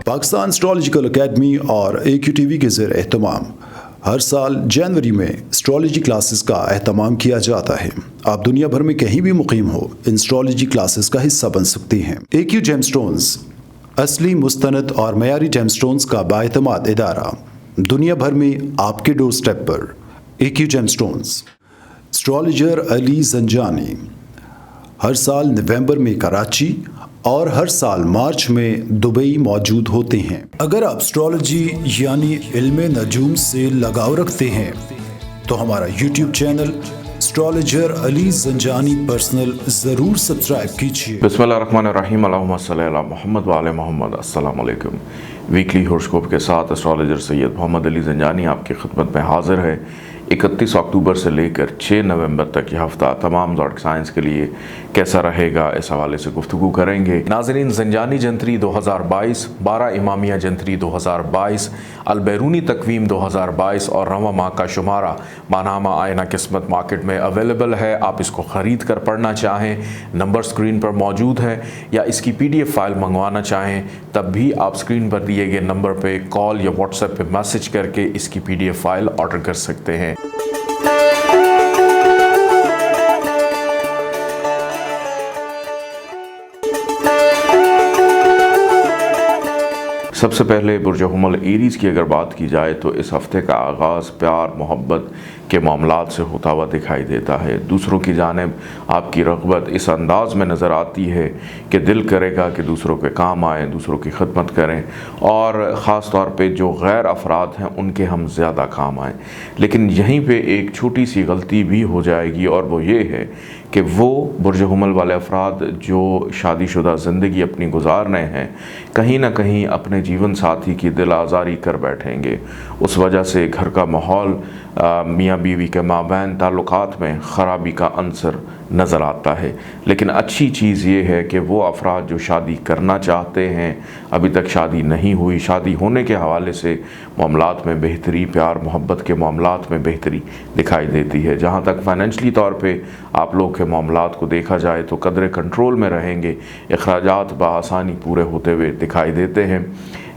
Pakistan astrological academy और AQTV के ज़ेर एहतमाम हर साल जनवरी में एस्ट्रोलॉजी क्लासेस का एहतमाम किया जाता है। आप दुनिया भर में कहीं भी मुकीम हो, इन एस्ट्रोलॉजी क्लासेस का हिस्सा बन सकते हैं। AQ जेमस्टोन्स असली, मुस्तनद और मयारी जेमस्टोन्स का बाएतमाद इदारा, दुनिया भर में आपके डोर स्टेप पर। AQ gemstones. Astrologer Ali Zanjani हर साल नवंबर में कराची और हर साल मार्च में दुबई मौजूद होते हैं। अगर आप एस्ट्रोलॉजी यानी इल्म नजूम से लगाव रखते हैं तो हमारा YouTube channel astrologer Ali Zanjani personal ज़रूर सब्सक्राइब कीजिए। बिस्मिल्लाहिर्रहमानिर्रहीम, अल्लाहुम्मा सल्ली अला मोहम्मद व आले मोहम्मद। अस्सलाम वालेकुम। वीकली हॉरोस्कोप के साथ एस्ट्रोलॉजर सैयद मोहम्मद अली जंजानी आपकी खिदमत में हाजिर है। 31 अक्टूबर से लेकर 6 नवंबर तक यह हफ्ता तमाम ज़ोडिक साइंस के लिए कैसा रहेगा, इस हवाले से गुफ्तगू करेंगे। नाज़रीन, जंजानी जंतरी 2022, 12 इमामिया जंतरी 2022, अलबैरूनी तकवीम 2022 और रवा माह का शुमारा मानामा आयना किस्मत मार्केट में अवेलेबल है। आप इसको ख़रीद कर पढ़ना चाहें, नंबर स्क्रीन पर मौजूद है, या इसकी PDF फाइल मंगवाना चाहें तब भी आप स्क्रीन पर दिए गए नंबर पर कॉल या व्हाट्सएप पर मैसेज करके इसकी PDF फाइल ऑर्डर कर सकते हैं। सबसे पहले बुर्ज हुमल एरीज़ की अगर बात की जाए तो इस हफ़्ते का आगाज़ प्यार मोहब्बत के मामलात से होता हुआ दिखाई देता है। दूसरों की जानिब आपकी रग़बत इस अंदाज़ में नज़र आती है कि दिल करेगा कि दूसरों के काम आएँ, दूसरों की खिदमत करें, और ख़ास तौर पे जो गैर अफराद हैं उनके हम ज़्यादा काम आएँ। लेकिन यहीं पे एक छोटी सी गलती भी हो जाएगी, और वो ये है कि वो बुर्ज हुमल वाले अफराद जो शादीशुदा ज़िंदगी अपनी गुजार रहे हैं, कहीं ना कहीं अपने जीवन साथी की दिल आज़ारी कर बैठेंगे। उस वजह से घर का माहौल, मियाँ बीवी के माबैन ताल्लुकात में ख़राबी का अंसर नज़र आता है। लेकिन अच्छी चीज़ ये है कि वो अफराद जो शादी करना चाहते हैं, अभी तक शादी नहीं हुई, शादी होने के हवाले से मामलात में बेहतरी, प्यार मोहब्बत के मामलात में बेहतरी दिखाई देती है। जहाँ तक फ़ाइनेंशली तौर पे आप लोग के मामलात को देखा जाए तो कदरे कंट्रोल में रहेंगे, अखराजात बआसानी पूरे होते हुए दिखाई देते हैं।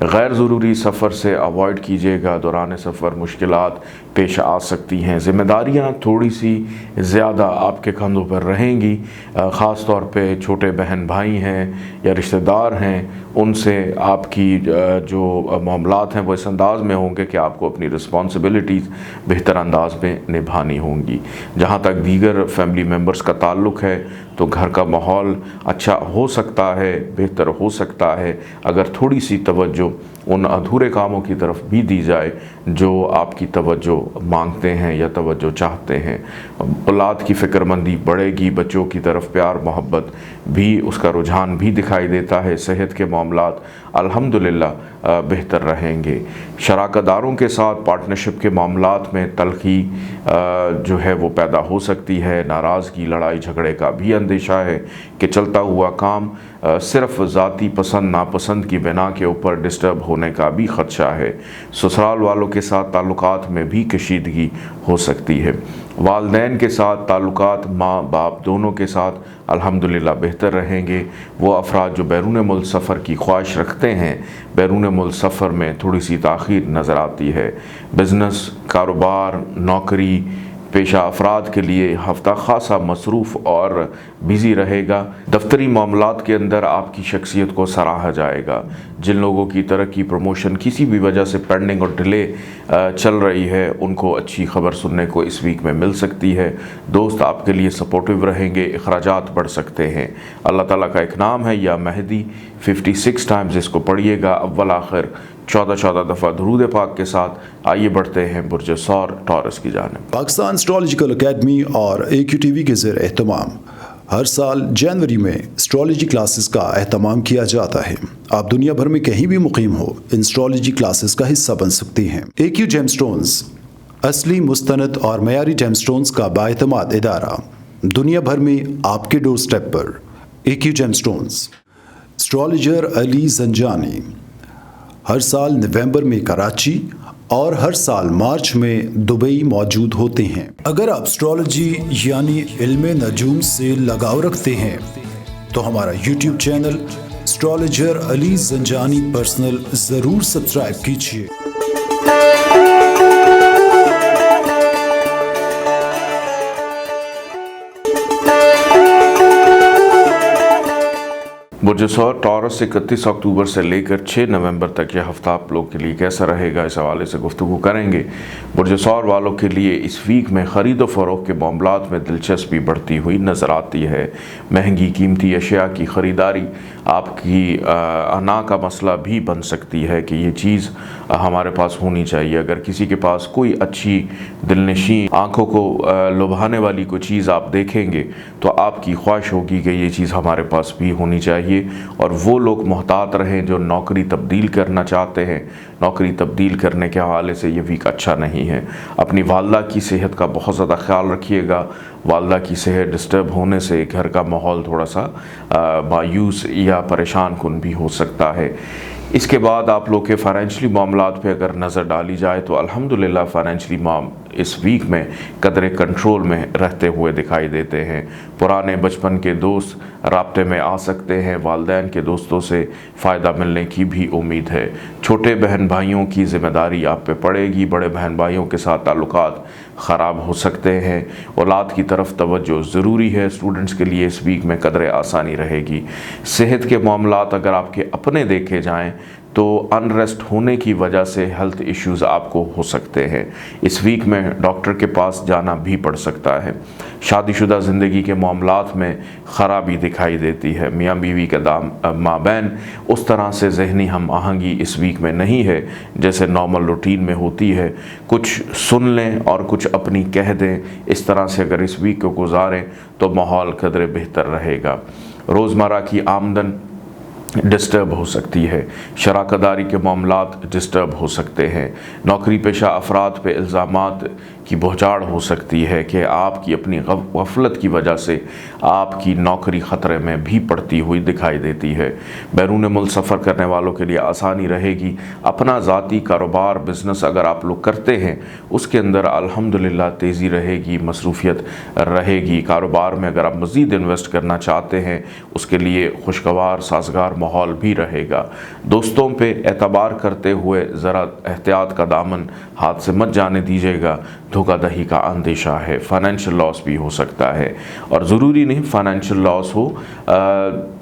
गैर ज़रूरी सफ़र से अवॉइड कीजिएगा, दौरान सफ़र मुश्किलात पेश आ सकती हैं। ज़िम्मेदारियाँ थोड़ी सी ज़्यादा आपके कंधों पर रहेंगी, ख़ास तौर पे छोटे बहन भाई हैं या रिश्तेदार हैं, उनसे आपकी जो मामलात हैं वो इस अंदाज़ में होंगे कि आपको अपनी रिस्पॉन्सिबिलिटीज़ बेहतर अंदाज में निभानी होंगी। जहाँ तक दीगर फैमिली मेम्बर्स का ताल्लुक़ है तो घर का माहौल अच्छा हो सकता है, बेहतर हो सकता है, अगर थोड़ी सी तवज्जो उन अधूरे कामों की तरफ भी दी जाए जो आपकी तवज्जो मांगते हैं या तवज्जो चाहते हैं। औलाद की फ़िक्रमंदी बढ़ेगी, बच्चों की तरफ प्यार मोहब्बत भी, उसका रुझान भी दिखाई देता है। सेहत के मामलात अल्हम्दुलिल्लाह बेहतर रहेंगे। शराकतदारों के साथ पार्टनरशिप के मामलात में तलखी जो है वो पैदा हो सकती है। नाराज़गी, लड़ाई झगड़े का भी अंदेशा है कि चलता हुआ काम सिर्फ ज़ाती पसंद नापसंद की बिना के ऊपर डिस्टर्ब होने का भी ख़दशा है। ससुराल वालों के साथ ताल्लुकात में भी कशीदगी हो सकती है। वालिदैन के साथ ताल्लुकात माँ बाप दोनों के साथ अल्हम्दुलिल्लाह बेहतर रहेंगे। वो अफराद जो बैरून मुल्क सफ़र की ख्वाहिश रखते हैं, बैरून मुल्क सफ़र में थोड़ी सी ताख़ीर नज़र आती है। बिज़नेस, कारोबार, नौकरी पेशा अफराद के लिए हफ्ता खासा मसरूफ़ और बिज़ी रहेगा। दफ्तरी मामलात के अंदर आपकी शख्सियत को सराहा जाएगा। जिन लोगों की तरक्की, प्रमोशन किसी भी वजह से पेंडिंग और डिले चल रही है, उनको अच्छी खबर सुनने को इस वीक में मिल सकती है। दोस्त आपके लिए सपोर्टिव रहेंगे, अखराजात बढ़ सकते हैं। अल्लाह ताला का एक नाम है या मेहदी, 56 टाइम्स इसको पढ़िएगा, अव्वल आखिर 14 दफ़ा दुरूद पाक के साथ। आइए बढ़ते हैं बुर्ज सौर टॉरस की जानिब। पाकिस्तान एस्ट्रोलॉजिकल एकेडमी और AQTV के ज़ेर एहतमाम हर साल जनवरी में एस्ट्रोलॉजी क्लासेस का एहतमाम किया जाता है। आप दुनिया भर में कहीं भी मुकीम हो, इन एस्ट्रोलॉजी क्लासेस का हिस्सा बन सकते हैं। AQ जेमस्टोन्स असली, मुस्तनद और मयारी जेमस्टोन्स का बाएतमाद इदारा, दुनिया भर में आपके डोर स्टेप पर। AQ gemstones. Astrologer Ali Zanjani हर साल नवंबर में कराची और हर साल मार्च में दुबई मौजूद होते हैं। अगर आप एस्ट्रोलॉजी यानी इल्म नजूम से लगाव रखते हैं तो हमारा YouTube channel astrologer Ali Zanjani personal ज़रूर सब्सक्राइब कीजिए। बुर्ज सौर टॉरस 31 अक्टूबर से लेकर 6 नवंबर तक यह हफ्ता आप लोग के लिए कैसा रहेगा, इस हवाले से गुफ्तगू करेंगे। बुर्ज सौर वालों के लिए इस वीक में ख़रीद व फ़रोख्त के मामलात में दिलचस्पी बढ़ती हुई नज़र आती है। महंगी कीमती अशिया की ख़रीदारी आपकी अना का मसला भी बन सकती है कि ये चीज़ हमारे पास होनी चाहिए। अगर किसी के पास कोई अच्छी दिलनशीं आँखों को लुभाने वाली कोई चीज़ आप देखेंगे तो आपकी ख्वाहिश होगी कि ये चीज़ हमारे पास भी होनी चाहिए। और वो लोग मोहतात रहें जो नौकरी तब्दील करना चाहते हैं। नौकरी तब्दील करने के हवाले से ये वीक अच्छा नहीं है। अपनी वालदा की सेहत का बहुत ज़्यादा ख्याल रखिएगा। वालदा की सेहत डिस्टर्ब होने से घर का माहौल थोड़ा सा मायूस या परेशान कुन भी हो सकता है। इसके बाद आप लोग के फाइनेंशियली मामलात पे अगर नज़र डाली जाए तो अल्हम्दुलिल्लाह फाइनेंशियली इस वीक में कदरे कंट्रोल में रहते हुए दिखाई देते हैं। पुराने बचपन के दोस्त राब्ते में आ सकते हैं। वालिदैन के दोस्तों से फ़ायदा मिलने की भी उम्मीद है। छोटे बहन भाइयों की ज़िम्मेदारी आप पे पड़ेगी। बड़े बहन भाइयों के साथ ताल्लुकात ख़राब हो सकते हैं। औलाद की तरफ तवज्जो ज़रूरी है। स्टूडेंट्स के लिए इस वीक में कदरे आसानी रहेगी। सेहत के मामलात अगर आपके अपने देखे जाएँ तो अनरेस्ट होने की वजह से हेल्थ इश्यूज़ आपको हो सकते हैं। इस वीक में डॉक्टर के पास जाना भी पड़ सकता है। शादीशुदा ज़िंदगी के मामलात में ख़राबी दिखाई देती है। मियाँ बीवी के माबैन उस तरह से ज़हनी हम आहंगी इस वीक में नहीं है जैसे नॉर्मल रूटीन में होती है। कुछ सुन लें और कुछ अपनी कह दें। इस तरह से अगर इस वीक को गुजारें तो माहौल कदरे बेहतर रहेगा। रोज़मर्रा की आमदन डिस्टर्ब हो सकती है। शराकतदारी के मामलात डिस्टर्ब हो सकते हैं। नौकरी पेशा अफराद पे इल्ज़ामात की बौछार हो सकती है कि आपकी अपनी गफलत की वजह से आपकी नौकरी ख़तरे में भी पड़ती हुई दिखाई देती है। बैरून मुल्क सफ़र करने वालों के लिए आसानी रहेगी। अपना ज़ाती कारोबार बिज़नेस अगर आप लोग करते हैं उसके अंदर अल्हम्दुलिल्लाह तेज़ी रहेगी, मसरूफ़ियत रहेगी। कारोबार में अगर आप मज़ीद इन्वेस्ट करना चाहते हैं उसके लिए खुशगवार साजगार माहौल भी रहेगा। दोस्तों पे एतबार करते हुए ज़रा एहतियात का दामन हाथ से मत जाने दीजिएगा। धोखाधड़ी का अंदेशा है। फाइनेंशियल लॉस भी हो सकता है और ज़रूरी नहीं फाइनेंशियल लॉस हो,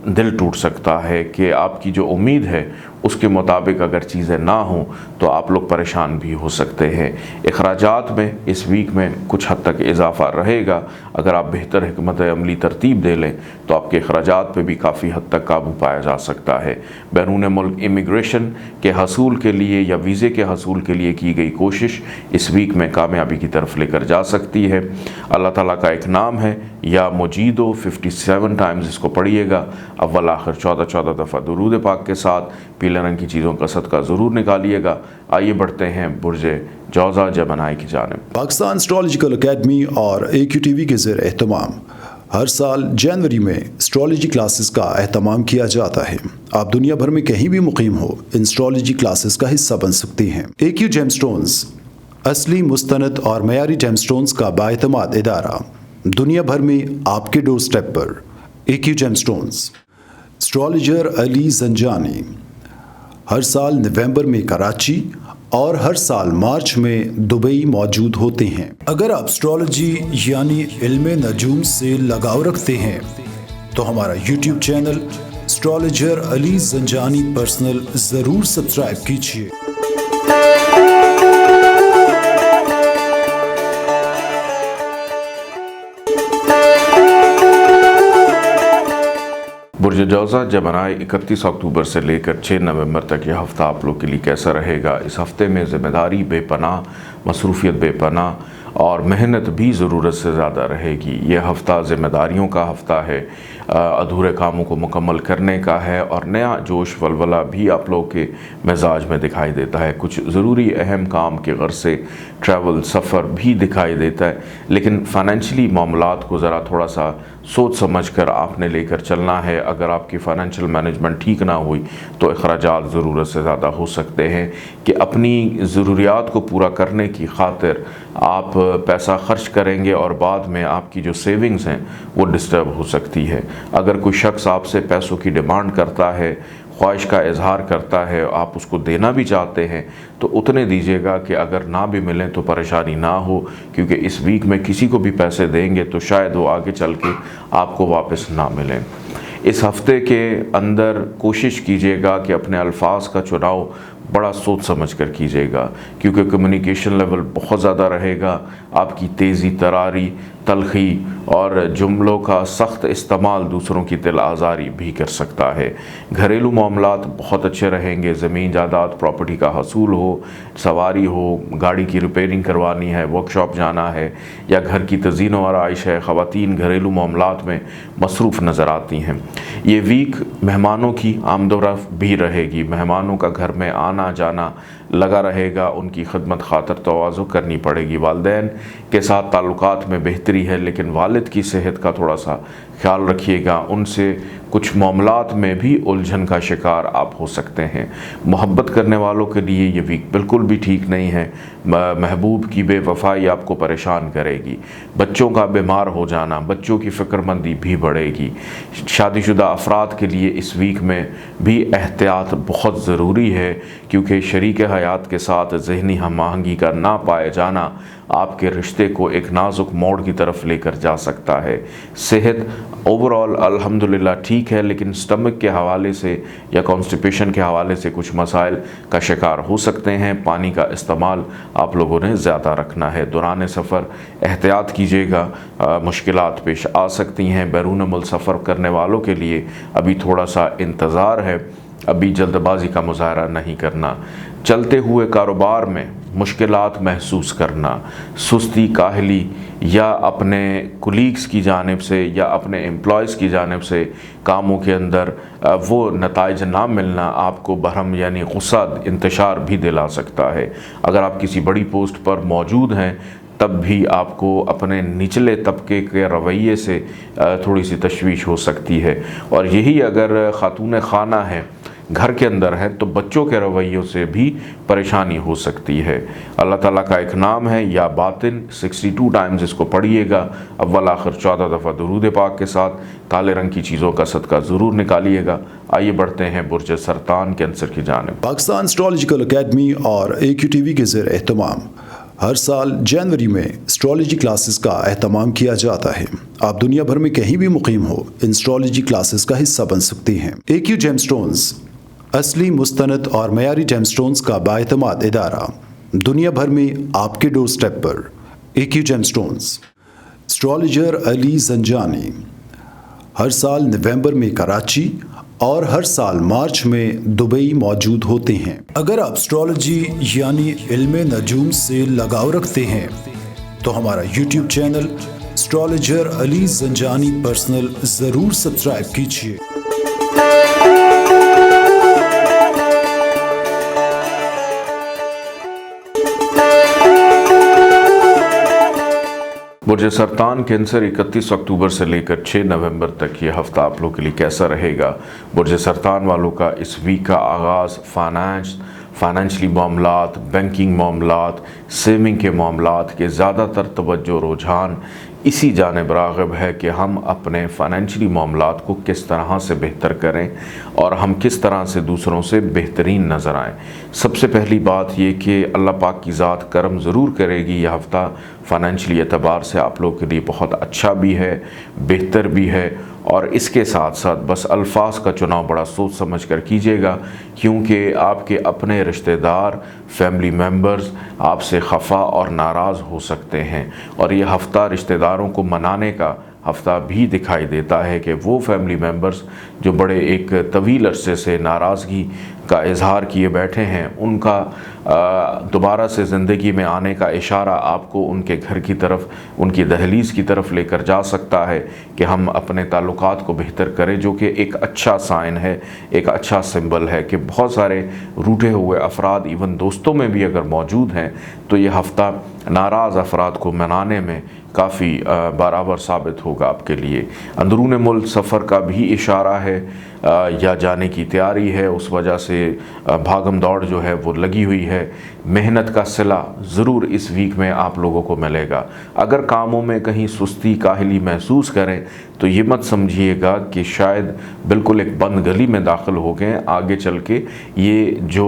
दिल टूट सकता है कि आपकी जो उम्मीद है उसके मुताबिक अगर चीज़ें ना हों तो आप लोग परेशान भी हो सकते हैं। अखराजात में इस वीक में कुछ हद तक इजाफा रहेगा। अगर आप बेहतर हिकमत अमली तरतीब दे लें तो आपके अखराजात पे भी काफ़ी हद तक काबू पाया जा सकता है। बैरून मुल्क इमिग्रेशन के हसूल के लिए या वीज़े के हसूल के लिए की गई कोशिश इस वीक में कामयाबी की तरफ लेकर जा सकती है। अल्लाह ताला का एक नाम है या मुजीदो, 57 टाइम्स इसको पढ़िएगा। अव्वल आखिर 14 दफ़ा दुरूद पाक के साथ पीले रंग की चीज़ों का सदका ज़रूर निकालिएगा। आइए बढ़ते हैं बुर्जे जौज़ा जमनाई की जानिब। पाकिस्तान एस्ट्रोलॉजिकल एकेडमी और AQTV के ज़ेर एहतमाम हर साल जनवरी में एस्ट्रोलॉजी क्लासेस का एहतमाम किया जाता है। आप दुनिया भर में कहीं भी मुकीम हो, इन एस्ट्रोलॉजी क्लासेस का हिस्सा बन सकते हैं। AQ जेमस्टोन्स असली, मुस्तनद और मयारी जेमस्टोन्स का बाएतमाद इदारा, दुनिया भर में आपके डोर स्टेप पर। AQ gemstones. Astrologer Ali Zanjani हर साल नवंबर में कराची और हर साल मार्च में दुबई मौजूद होते हैं। अगर आप एस्ट्रोलॉजी यानी इल्मे नजूम से लगाव रखते हैं तो हमारा YouTube channel astrologer Ali Zanjani personal ज़रूर सब्सक्राइब कीजिए। बुर्ज जौज़ा जमनाई 31 अक्टूबर से लेकर 6 नवंबर तक यह हफ़्ता आप लोग के लिए कैसा रहेगा। इस हफ़्ते में ज़िम्मेदारी बेपनाह, मसरूफ़ियत बेपनाह और मेहनत भी ज़रूरत से ज़्यादा रहेगी। यह हफ़्ता ज़िम्मेदारियों का हफ़्ता है, अधूरे कामों को मुकम्मल करने का है और नया जोश वलवला भी आप लोग के मिजाज में दिखाई देता है। कुछ ज़रूरी अहम काम के गर्ज से ट्रैवल सफ़र भी दिखाई देता है, लेकिन फ़ाइनेंशियली मामलात को ज़रा थोड़ा सा सोच समझकर आपने लेकर चलना है। अगर आपकी फ़ाइनेंशियल मैनेजमेंट ठीक ना हुई तो अखराजात ज़रूरत से ज़्यादा हो सकते हैं कि अपनी ज़रूरियात को पूरा करने की खातिर आप पैसा खर्च करेंगे और बाद में आपकी जो सेविंग्स हैं वो डिस्टर्ब हो सकती है। अगर कोई शख्स आपसे पैसों की डिमांड करता है, ख्वाहिश का इजहार करता है, आप उसको देना भी चाहते हैं तो उतने दीजिएगा कि अगर ना भी मिलें तो परेशानी ना हो, क्योंकि इस वीक में किसी को भी पैसे देंगे तो शायद वो आगे चल के आपको वापस ना मिलें। इस हफ्ते के अंदर कोशिश कीजिएगा कि अपने अल्फाज का चुनाव बड़ा सोच समझ कर कीजिएगा, क्योंकि कम्युनिकेशन लेवल बहुत ज़्यादा रहेगा। आपकी तेज़ी, तरारी, तलखी और जुमलों का सख्त इस्तेमाल दूसरों की दिल आज़ारी भी कर सकता है। घरेलू मामलात बहुत अच्छे रहेंगे। ज़मीन जायदाद प्रॉपर्टी का हसूल हो, सवारी हो, गाड़ी की रिपेयरिंग करवानी है, वर्कशॉप जाना है या घर की तज़ीन व आराइश है, ख़वातीन घरेलू मामलात में मसरूफ़ नज़र आती हैं। ये वीक मेहमानों की आमदोरफ़्त भी रहेगी। मेहमानों का घर में आना जाना लगा रहेगा, उनकी खिदमत खातर तवाज़ु करनी पड़ेगी। वालिदैन के साथ ताल्लुकात में बेहतरी है, लेकिन वालिद की सेहत का थोड़ा सा ख्याल रखिएगा। उनसे कुछ मामलात में भी उलझन का शिकार आप हो सकते हैं। मोहब्बत करने वालों के लिए ये वीक बिल्कुल भी ठीक नहीं है। महबूब की बेवफाई आपको परेशान करेगी। बच्चों का बीमार हो जाना, बच्चों की फ़िक्रमंदी भी बढ़ेगी। शादीशुदा अफराद के लिए इस वीक में भी एहतियात बहुत ज़रूरी है, क्योंकि शरीक हयात के साथ ज़हनी हम आहंगी का ना पाए जाना आपके रिश्ते को एक नाजुक मोड़ की तरफ लेकर जा सकता है। सेहत ओवरऑल अल्हम्दुलिल्लाह ठीक है, लेकिन स्टमक के हवाले से या कॉन्स्टिपेशन के हवाले से कुछ मसाइल का शिकार हो सकते हैं। पानी का इस्तेमाल आप लोगों ने ज़्यादा रखना है। दौरान सफ़र एहतियात कीजिएगा, मुश्किलात पेश आ सकती हैं। बैरून मुल्क सफ़र करने वालों के लिए अभी थोड़ा सा इंतज़ार है, अभी जल्दबाजी का मुजाहरा नहीं करना। चलते हुए कारोबार में मुश्किलात महसूस करना, सुस्ती, काहली या अपने कुलीग्स की जानिब से या अपने एम्प्लॉयज़ की जानिब से कामों के अंदर वो नताइज ना मिलना आपको बरहम यानी गुस्सा इंतशार भी दिला सकता है। अगर आप किसी बड़ी पोस्ट पर मौजूद हैं तब भी आपको अपने निचले तबके के रवैये से थोड़ी सी तशवीश हो सकती है। और यही अगर ख़ातून खाना है, घर के अंदर है, तो बच्चों के रवैयों से भी परेशानी हो सकती है। अल्लाह ताला का एक नाम है या बातिन, 62 टाइम्स इसको पढ़िएगा। अव्वल आखिर 14 दफ़ा दुरूद पाक के साथ काले रंग की चीज़ों का सदका ज़रूर निकालिएगा। आइए बढ़ते हैं बुर्ज सरतान कैंसर की जानिब। पाकिस्तान एस्ट्रोलॉजिकल एकेडमी और AQTV के ज़ेर एहतमाम हर साल जनवरी में एस्ट्रोलॉजी क्लासेस का एहतमाम किया जाता है। आप दुनिया भर में कहीं भी मुकीम हो, इन एस्ट्रोलॉजी क्लासेस का हिस्सा बन सकते हैं। AQ जेमस्टोन्स असली, मुस्तनद और मयारी जेमस्टोन्स का बाएतमाद इदारा, दुनिया भर में आपके डोर स्टेप पर। AQ gemstones. Astrologer Ali Zanjani हर साल नवंबर में कराची और हर साल मार्च में दुबई मौजूद होते हैं। अगर आप एस्ट्रोलॉजी यानी इल्मे नजूम से लगाव रखते हैं तो हमारा YouTube channel astrologer Ali Zanjani personal ज़रूर सब्सक्राइब कीजिए। बुर्ज सरतान कैंसर 31 अक्टूबर से लेकर 6 नवंबर तक ये हफ्ता आप लोगों के लिए कैसा रहेगा। बुर्ज सरतान वालों का इस वीक का आगाज़ फाइनेंशली मामलात, बैंकिंग मामलात, सेविंग के मामलात के ज़्यादातर तवज्जो रुझान इसी जानिब राग़िब है कि हम अपने फ़ाइनेंशली मामलात को किस तरह से बेहतर करें और हम किस तरह से दूसरों से बेहतरीन नज़र आएँ। सबसे पहली बात ये कि अल्लाह पाक की ज़ात करम ज़रूर करेगी। यह हफ़्ता फ़ाइनेंशली एतबार से आप लोगों के लिए बहुत अच्छा भी है, बेहतर भी है। और इसके साथ साथ बस अल्फाज का चुनाव बड़ा सोच समझ कर कीजिएगा, क्योंकि आपके अपने रिश्तेदार, फैमिली मेम्बर्स आपसे खफा और नाराज़ हो सकते हैं। और ये हफ़्ता रिश्तेदारों को मनाने का हफ़्ता भी दिखाई देता है कि वो फैमिली मेम्बर्स जो बड़े एक तवील अरसे से नाराज़गी का इजहार किए बैठे हैं, उनका दोबारा से ज़िंदगी में आने का इशारा आपको उनके घर की तरफ, उनकी दहलीज़ की तरफ लेकर जा सकता है कि हम अपने ताल्लुकात को बेहतर करें, जो कि एक अच्छा साइन है, एक अच्छा सिंबल है कि बहुत सारे रूठे हुए अफराद इवन दोस्तों में भी अगर मौजूद हैं तो ये हफ़्ता नाराज़ अफराद को मनाने में काफ़ी बराबर साबित होगा आपके लिए। अंदरून मुल्क सफ़र का भी इशारा है या जाने की तैयारी है, उस वजह से भागम दौड़ जो है वो लगी हुई है। मेहनत का सिला ज़रूर इस वीक में आप लोगों को मिलेगा। अगर कामों में कहीं सुस्ती काहली महसूस करें तो ये मत समझिएगा कि शायद बिल्कुल एक बंद गली में दाखिल हो गए। आगे चल के ये जो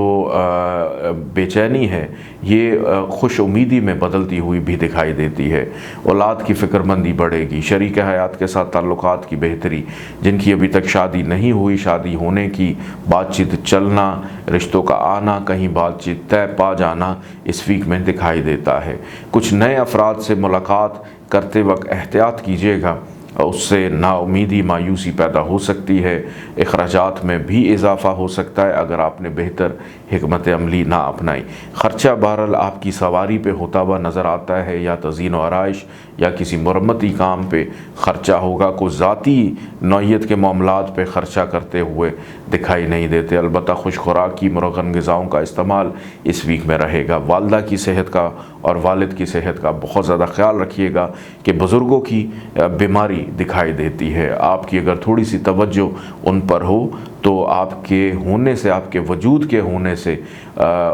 बेचैनी है ये खुश उम्मीदी में बदलती हुई भी दिखाई देती है। औलाद की फ़िक्रमंदी बढ़ेगी, शरीक हयात के साथ ताल्लुकात की बेहतरी, जिनकी अभी तक शादी नहीं हुई, शादी होने की बातचीत चलना, रिश्तों का आना, कहीं बातचीत तय पा जाना इस वीक में दिखाई देता है। कुछ नए अफराद से मुलाकात करते वक्त एहतियात कीजिएगा, उससे नाउमीदी मायूसी पैदा हो सकती है। अखराजात में भी इजाफ़ा हो सकता है अगर आपने बेहतर हिकमत अमली ना अपनाई। ख़र्चा बहरहाल आपकी सवारी पे होता हुआ नज़र आता है, या तज़ीन व आराइश या किसी मरम्मती काम पे ख़र्चा होगा। कुछ ज़ाती नौइयत के मामलात पे ख़र्चा करते हुए दिखाई नहीं देते। अलबत्ता खुश खुराकी मुरगन ग़िज़ाओं का इस्तेमाल इस वीक में रहेगा। वालदा की सेहत का और वालिद की सेहत का बहुत ज़्यादा ख्याल रखिएगा कि बुज़ुर्गों की बीमारी दिखाई देती है। आपकी अगर थोड़ी सी तवज्जो उन पर हो तो आपके होने से, आपके वजूद के होने से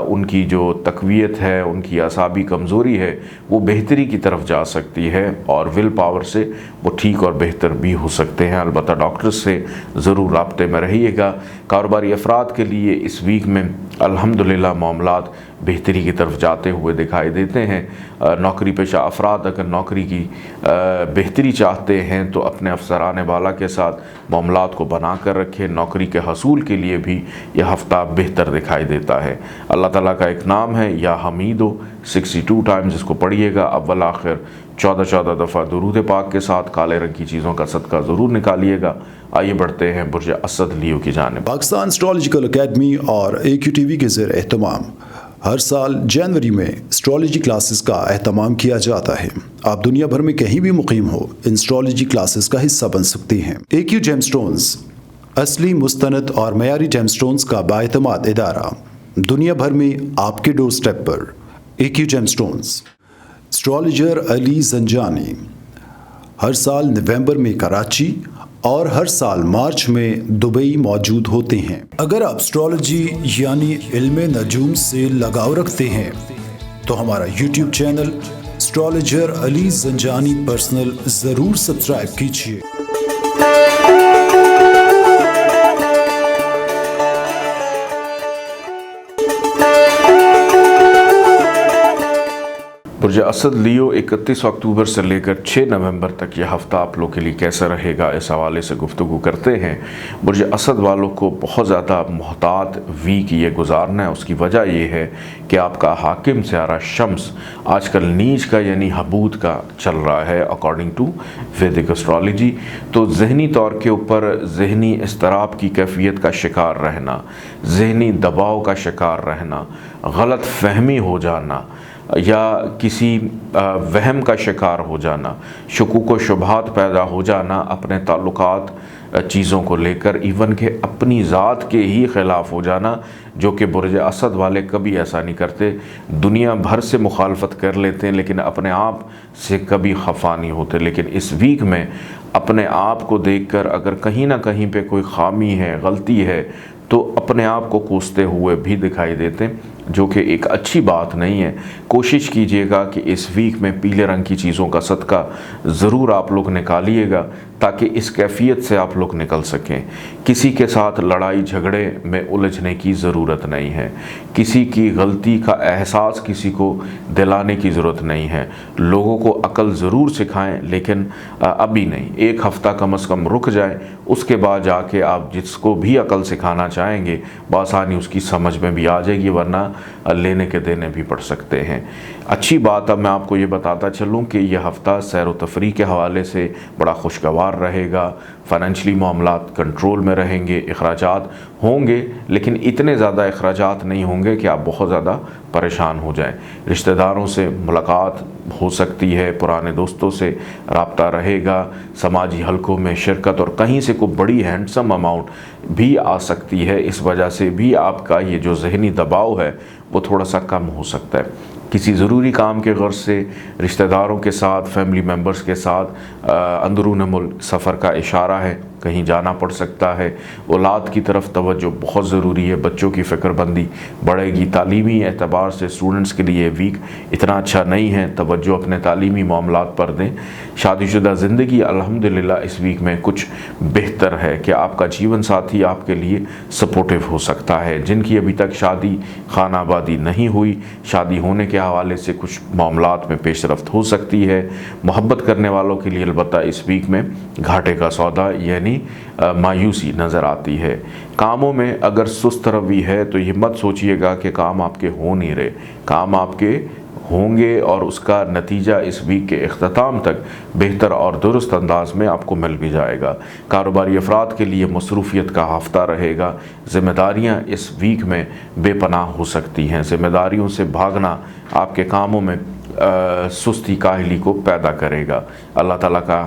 उनकी जो तक़वियत है, उनकी असाबी कमज़ोरी है, वो बेहतरी की तरफ जा सकती है और विल पावर से वो ठीक और बेहतर भी हो सकते हैं। अलबत्ता डॉक्टर्स से ज़रूर राब्ते में रहिएगा। कारोबारी अफराद के लिए इस वीक में अल्हम्दुलिल्लाह मामलात बेहतरी की तरफ जाते हुए दिखाई देते हैं। नौकरी पेशा अफराद अगर नौकरी की बेहतरी चाहते हैं तो अपने अफसरान वाला के साथ मामलात को बना कर रखें। नौकरी के हसूल के लिए भी यह हफ़्ता बेहतर दिखाई देता है। अल्लाह ताला का एक नाम है या हमीदो, 62 टाइम्स इसको पढ़िएगा। अव्वल आखिर 14 दफ़ा दुरूद पाक के साथ काले रंग की चीज़ों का सदका ज़रूर निकालिएगा। आइए बढ़ते हैं बुर्ज असद लियो की जानिब। पाकिस्तान एस्ट्रोलॉजिकल एकेडमी और AQTV के ज़ेर एहतमाम हर साल जनवरी में एस्ट्रोलॉजी क्लासेस का एहतमाम किया जाता है। आप दुनिया भर में कहीं भी मुकीम हो, इन एस्ट्रोलॉजी क्लासेस का हिस्सा बन सकते हैं। AQ जेमस्टोन्स असली, मुस्तनद और मयारी जेमस्टोन्स का बाएतमाद इदारा, दुनिया भर में आपके डोर स्टेप पर। AQ gemstones. Astrologer Ali Zanjani हर साल नवंबर में कराची और हर साल मार्च में दुबई मौजूद होते हैं। अगर आप एस्ट्रोलॉजी यानी इल्म नजूम से लगाव रखते हैं तो हमारा YouTube channel astrologer Ali Zanjani personal ज़रूर सब्सक्राइब कीजिए। बुर्ज असद लियो 31 अक्टूबर से लेकर 6 नवंबर तक यह हफ़्ता आप लोग के लिए कैसा रहेगा, इस हवाले से गुफ्तगू करते हैं। बुर्ज असद वालों को बहुत ज़्यादा मोहतात वीक ये गुजारना है। उसकी वजह यह है कि आपका हाकिम सियारा शम्स आजकल नीच का यानी हबूद का चल रहा है अकॉर्डिंग टू वैदिक एस्ट्रोलॉजी। तो जहनी तौर के ऊपर जहनी इस्तराब की कैफियत का शिकार रहना, जहनी दबाव का शिकार रहना, गलत फहमी हो जाना या किसी वहम का शिकार हो जाना, शुकूक व शुबहात पैदा हो जाना अपने ताल्लुकात चीज़ों को लेकर, इवन के अपनी ज़ात के ही ख़िलाफ़ हो जाना, जो कि बुर्ज असद वाले कभी ऐसा नहीं करते। दुनिया भर से मुखालफत कर लेते हैं लेकिन अपने आप से कभी खफा नहीं होते। लेकिन इस वीक में अपने आप को देखकर अगर कहीं ना कहीं पे कोई खामी है, गलती है, तो अपने आप को कोसते हुए भी दिखाई देते, जो कि एक अच्छी बात नहीं है। कोशिश कीजिएगा कि इस वीक में पीले रंग की चीज़ों का सदका ज़रूर आप लोग निकालिएगा ताकि इस कैफियत से आप लोग निकल सकें। किसी के साथ लड़ाई झगड़े में उलझने की ज़रूरत नहीं है। किसी की गलती का एहसास किसी को दिलाने की ज़रूरत नहीं है। लोगों को अकल ज़रूर सिखाएं लेकिन अभी नहीं, एक हफ़्ता कम अज़ कम रुक जाए, उसके बाद जाके आप जिसको भी अकल सिखाना चाहेंगे बआसानी उसकी समझ में भी आ जाएगी, वरना लेने के देने भी पड़ सकते हैं। अच्छी बात अब मैं आपको ये बताता चलूँ कि यह हफ़्ता सैर व तफरीह के हवाले से बड़ा खुशगवार रहेगा। फ़ाइनेंशली मामलात कंट्रोल में रहेंगे, अखराजात होंगे लेकिन इतने ज़्यादा अखराजात नहीं होंगे कि आप बहुत ज़्यादा परेशान हो जाएं। रिश्तेदारों से मुलाकात हो सकती है, पुराने दोस्तों से रब्ता रहेगा, समाजी हलकों में शिरकत और कहीं से कोई बड़ी हैंडसम अमाउंट भी आ सकती है। इस वजह से भी आपका ये जो जहनी दबाव है वो थोड़ा सा कम हो सकता है। किसी ज़रूरी काम के गर्ज से रिश्तेदारों के साथ, फैमिली मेम्बर्स के साथ अंदरून मुल्क सफ़र का इशारा है, कहीं जाना पड़ सकता है। औलाद की तरफ तवज्जो बहुत ज़रूरी है, बच्चों की फ़िक्रमंदी बढ़ेगी। तालीमी एतबार से स्टूडेंट्स के लिए वीक इतना अच्छा नहीं है, तवज्जो अपने तालीमी मामलात पर दें। शादीशुदा ज़िंदगी अल्हम्दुलिल्लाह इस वीक में कुछ बेहतर है कि आपका जीवन साथी आपके लिए सपोर्टिव हो सकता है। जिनकी अभी तक शादी खानाबादी नहीं हुई, शादी होने के हवाले से कुछ मामलात में पेशरफ्त हो सकती है। मोहब्बत करने वालों के लिए अलबत्ता इस वीक में घाटे का सौदा यानी मायूसी नज़र आती है। कामों में अगर सुस्त रवि है तो ये मत सोचिएगा कि काम आपके हो नहीं रहे, काम आपके होंगे और उसका नतीजा इस वीक के इख्तिताम तक बेहतर और दुरुस्त अंदाज में आपको मिल भी जाएगा। कारोबारी अफराद के लिए मसरूफियत का हफ्ता रहेगा। ज़िम्मेदारियाँ इस वीक में बेपनाह हो सकती हैं। ज़िम्मेदारियों से भागना आपके कामों में सुस्ती काहली को पैदा करेगा। अल्लाह ताला का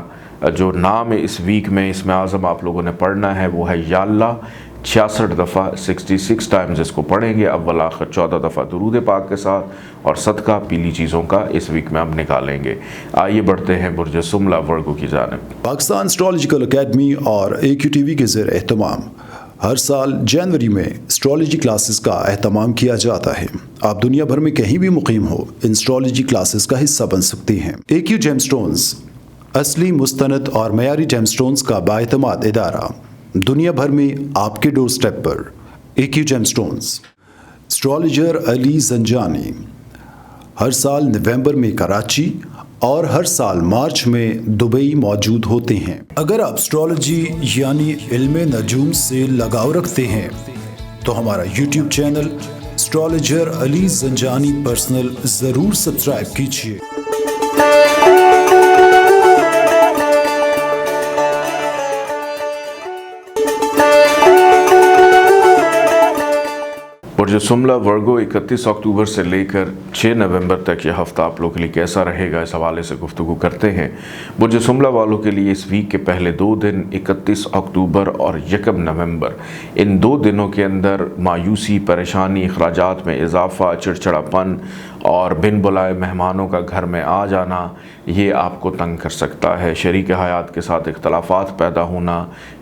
जो नाम है इस वीक में, इसमें आज़म आप लोगों ने पढ़ना है वो है या अल्लाह। 66 दफ़ा 66 टाइम्स इसको पढ़ेंगे, अव्वल आखिर 14 दफ़ा दुरूद पाक के साथ, और सदका पीली चीज़ों का इस वीक में हम निकालेंगे। आइए बढ़ते हैं बुर्ज सुमला वर्गो की जानिब। पाकिस्तान एस्ट्रोलॉजिकल एकेडमी और AQTV के ज़ेर एहतमाम हर साल जनवरी में एस्ट्रोलॉजी क्लासेस का एहतमाम किया जाता है। आप दुनिया भर में कहीं भी मुकीम हो, इन एस्ट्रोलॉजी क्लासेस का हिस्सा बन सकते हैं। AQ जेमस्टोन्स असली, मुस्तनद और मयारी जेमस्टोन्स का बाएतमाद इदारा, दुनिया भर में आपके डोर स्टेप पर। AQ gemstones. Astrologer Ali Zanjani हर साल नवंबर में कराची और हर साल मार्च में दुबई मौजूद होते हैं। अगर आप एस्ट्रोलॉजी यानी इल्मे नजूम से लगाव रखते हैं तो हमारा YouTube channel astrologer Ali Zanjani personal ज़रूर सब्सक्राइब कीजिए। बुर्ज सुमला वर्गो 31 अक्टूबर से लेकर 6 नवंबर तक यह हफ्ता आप लोगों के लिए कैसा रहेगा, इस हवाले से गुफ्तगू करते हैं। बुर्ज सुमला वालों के लिए इस वीक के पहले 2 दिन 31 अक्टूबर और 1 नवंबर, इन 2 दिनों के अंदर मायूसी, परेशानी, अखराजात में इजाफा, चिड़चिड़ापन और बिन बुलाए मेहमानों का घर में आ जाना, ये आपको तंग कर सकता है। शरीक हयात के साथ इख्तलाफात पैदा होना,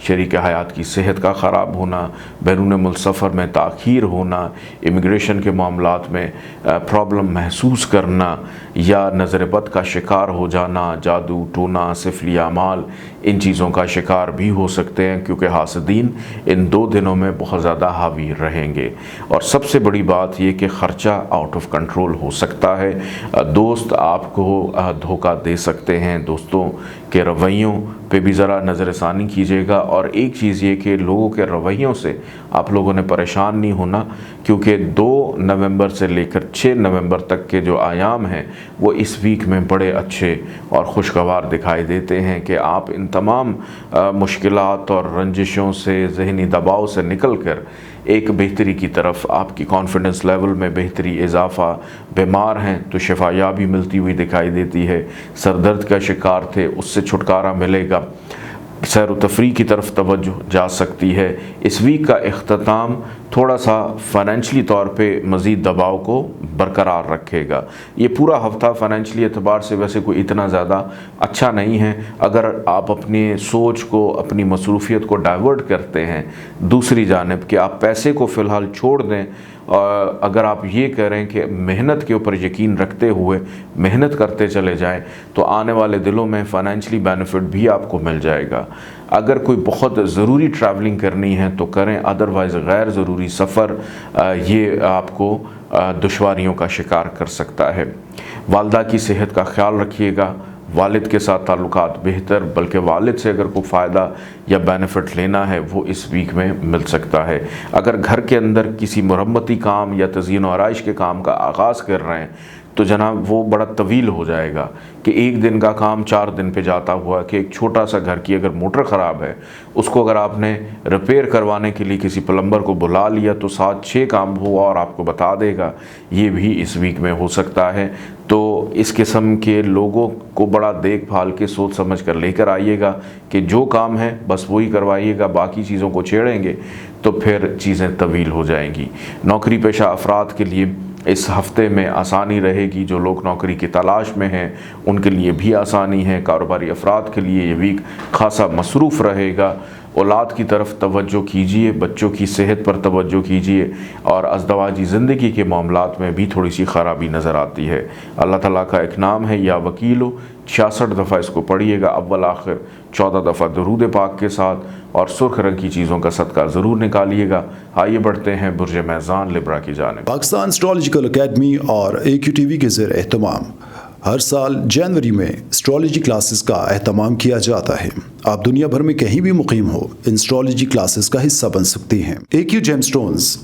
शरीक हयात की सेहत का ख़राब होना, बैरून मुल्क सफ़र में ताख़ीर होना, इमिग्रेशन के मामलात में प्रॉब्लम महसूस करना या नज़र बद का शिकार हो जाना, जादू टोना, सिफली अमाल, इन चीज़ों का शिकार भी हो सकते हैं, क्योंकि हासदीन इन 2 दिनों में बहुत ज़्यादा हावी रहेंगे। और सबसे बड़ी बात ये कि ख़र्चा आउट ऑफ कंट्रोल हो सकता है। दोस्त आपको धोखा दे सकते हैं। दोस्तों के रवैयों पे भी ज़रा नज़रसानी कीजिएगा। और एक चीज़ ये कि लोगों के रवैयों से आप लोगों ने परेशान नहीं होना, क्योंकि 2 नवंबर से लेकर 6 नवंबर तक के जो आयाम हैं वो इस वीक में बड़े अच्छे और खुशगवार दिखाई देते हैं कि आप इन तमाम मुश्किलात और रंजिशों से, जहनी दबाव से निकल कर एक बेहतरी की तरफ, आपकी कॉन्फिडेंस लेवल में बेहतरी, इजाफा, बीमार हैं तो शिफायाबी मिलती हुई दिखाई देती है, सरदर्द का शिकार थे उससे छुटकारा मिलेगा, सैर व तफरी की तरफ तवज्जो जा सकती है। इस वीक का इख्तिताम थोड़ा सा फाइनेंशली तौर पे मज़ीद दबाव को बरकरार रखेगा। ये पूरा हफ़्ता फाइनेंशली एतबार से वैसे कोई इतना ज़्यादा अच्छा नहीं है। अगर आप अपनी सोच को, अपनी मसरूफियत को डाइवर्ट करते हैं दूसरी जानिब कि आप पैसे को फ़िलहाल छोड़ दें, और अगर आप ये करें कि मेहनत के ऊपर यकीन रखते हुए मेहनत करते चले जाएं, तो आने वाले दिनों में फ़ाइनेंशली बेनिफिट भी आपको मिल जाएगा। अगर कोई बहुत ज़रूरी ट्रैवलिंग करनी है तो करें, अदरवाइज़ गैर ज़रूरी सफ़र ये आपको दुश्वारियों का शिकार कर सकता है। वालदा की सेहत का ख्याल रखिएगा। वालिद के साथ ताल्लुकात बेहतर, बल्कि वालिद से अगर कोई फ़ायदा या बेनिफिट लेना है वो इस वीक में मिल सकता है। अगर घर के अंदर किसी मरम्मती काम या तज़ीन व आराइश के काम का आगाज़ कर रहे हैं तो जनाब वो बड़ा तवील हो जाएगा कि एक दिन का काम 4 दिन पे जाता हुआ, कि एक छोटा सा घर की अगर मोटर ख़राब है उसको अगर आपने रिपेयर करवाने के लिए किसी प्लम्बर को बुला लिया तो 7-6 काम हुआ और आपको बता देगा। ये भी इस वीक में हो सकता है। तो इस किस्म के लोगों को बड़ा देखभाल के सोच समझ कर लेकर आइएगा कि जो काम है बस वही करवाइएगा, बाकी चीज़ों को छेड़ेंगे तो फिर चीज़ें तवील हो जाएंगी। नौकरी पेशा अफराद के लिए इस हफ्ते में आसानी रहेगी। जो लोग नौकरी की तलाश में हैं उनके लिए भी आसानी है। कारोबारी अफराद के लिए ये वीक खासा मसरूफ़ रहेगा। औलाद की तरफ तवज्जो कीजिए, बच्चों की सेहत पर तवज्जो कीजिए और अज़दवाजी ज़िंदगी के मामलात में भी थोड़ी सी ख़राबी नज़र आती है। अल्लाह ताला का एक नाम है या वकीलो, 66 दफ़ा इसको पढ़िएगा अव्वल आखिर, 14 दफ़ा दुरूद पाक के साथ और सुर्ख रंग की चीज़ों का सदका ज़रूर निकालिएगा। आइए बढ़ते हैं बुर्ज मैज़ान लिब्रा की जानिब। पाकिस्तान एस्ट्रोलॉजिकल अकेडमी और AQTV के ज़ेर एहतमाम हर साल जनवरी में एस्ट्रोलॉजी क्लासेस का एहतमाम किया जाता है। आप दुनिया भर में कहीं भी मुकीम हो, इन एस्ट्रोलॉजी क्लासेस का हिस्सा बन सकती हैं। AQ जेमस्टोन्स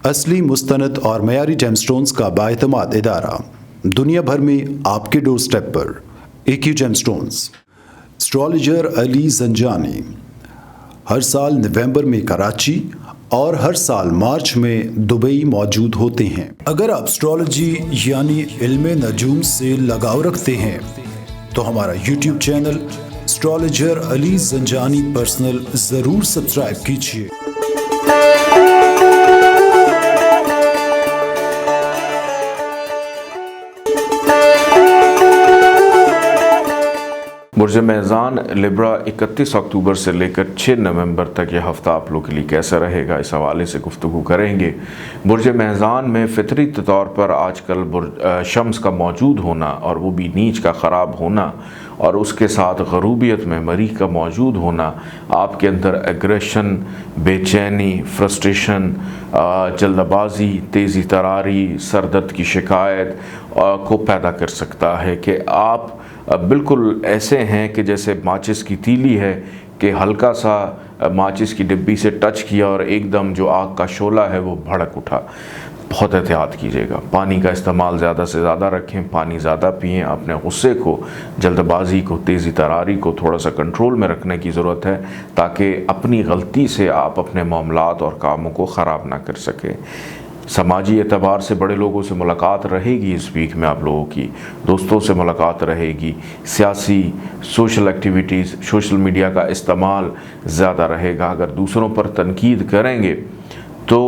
असली, मुस्तनद और मयारी जेमस्टोन्स का बाएतमाद इदारा, दुनिया भर में आपके डोर स्टेप पर। AQ gemstones. Astrologer Ali Zanjani हर साल नवंबर में कराची और हर साल मार्च में दुबई मौजूद होते हैं। अगर आप एस्ट्रोलॉजी यानी इल्मे नजूम से लगाव रखते हैं तो हमारा YouTube channel astrologer Ali Zanjani personal ज़रूर सब्सक्राइब कीजिए। बुर्ज मैज़ान लिब्रा 31 अक्टूबर से लेकर 6 नवंबर तक यह हफ़्ता आप लोग के लिए कैसा रहेगा, इस हवाले से गुफ्तगू करेंगे। बुर्ज मैज़ान में फ़ितरी तौर पर आजकल शम्स का मौजूद होना और वो भी नीच का ख़राब होना और उसके साथ ग़रूबियत में मरीख़ का मौजूद होना आपके अंदर एग्रेशन, बेचैनी, फ्रस्ट्रेशन, जल्दबाजी, तेज़ी तरारी, सरदर्द की शिकायत को पैदा कर सकता है कि आप बिल्कुल ऐसे हैं कि जैसे माचिस की तीली है कि हल्का सा माचिस की डिब्बी से टच किया और एकदम जो आग का शोला है वो भड़क उठा। बहुत एहतियात कीजिएगा। पानी का इस्तेमाल ज़्यादा से ज़्यादा रखें, पानी ज़्यादा पिएं। अपने गुस्से को, जल्दबाजी को, तेज़ी तरारी को थोड़ा सा कंट्रोल में रखने की ज़रूरत है ताकि अपनी गलती से आप अपने मामलात और कामों को ख़राब ना कर सकें। समाजी एतबार से बड़े लोगों से मुलाकात रहेगी इस वीक में, आप लोगों की दोस्तों से मुलाकात रहेगी। सियासी सोशल एक्टिविटीज़, सोशल मीडिया का इस्तेमाल ज़्यादा रहेगा। अगर दूसरों पर तनकीद करेंगे तो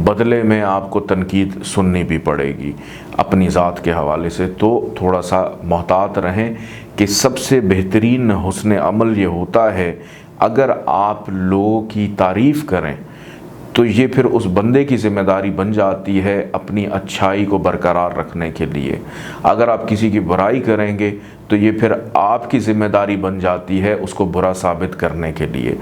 बदले में आपको तनकीद सुननी भी पड़ेगी अपनी ज़ात के हवाले से। तो थोड़ा सा मोहतात रहें कि सबसे बेहतरीन हुस्न अमल ये होता है अगर आप लोगों की तारीफ़ करें तो ये फिर उस बंदे की ज़िम्मेदारी बन जाती है अपनी अच्छाई को बरकरार रखने के लिए। अगर आप किसी की बुराई करेंगे तो ये फिर आपकी ज़िम्मेदारी बन जाती है उसको बुरा साबित करने के लिए।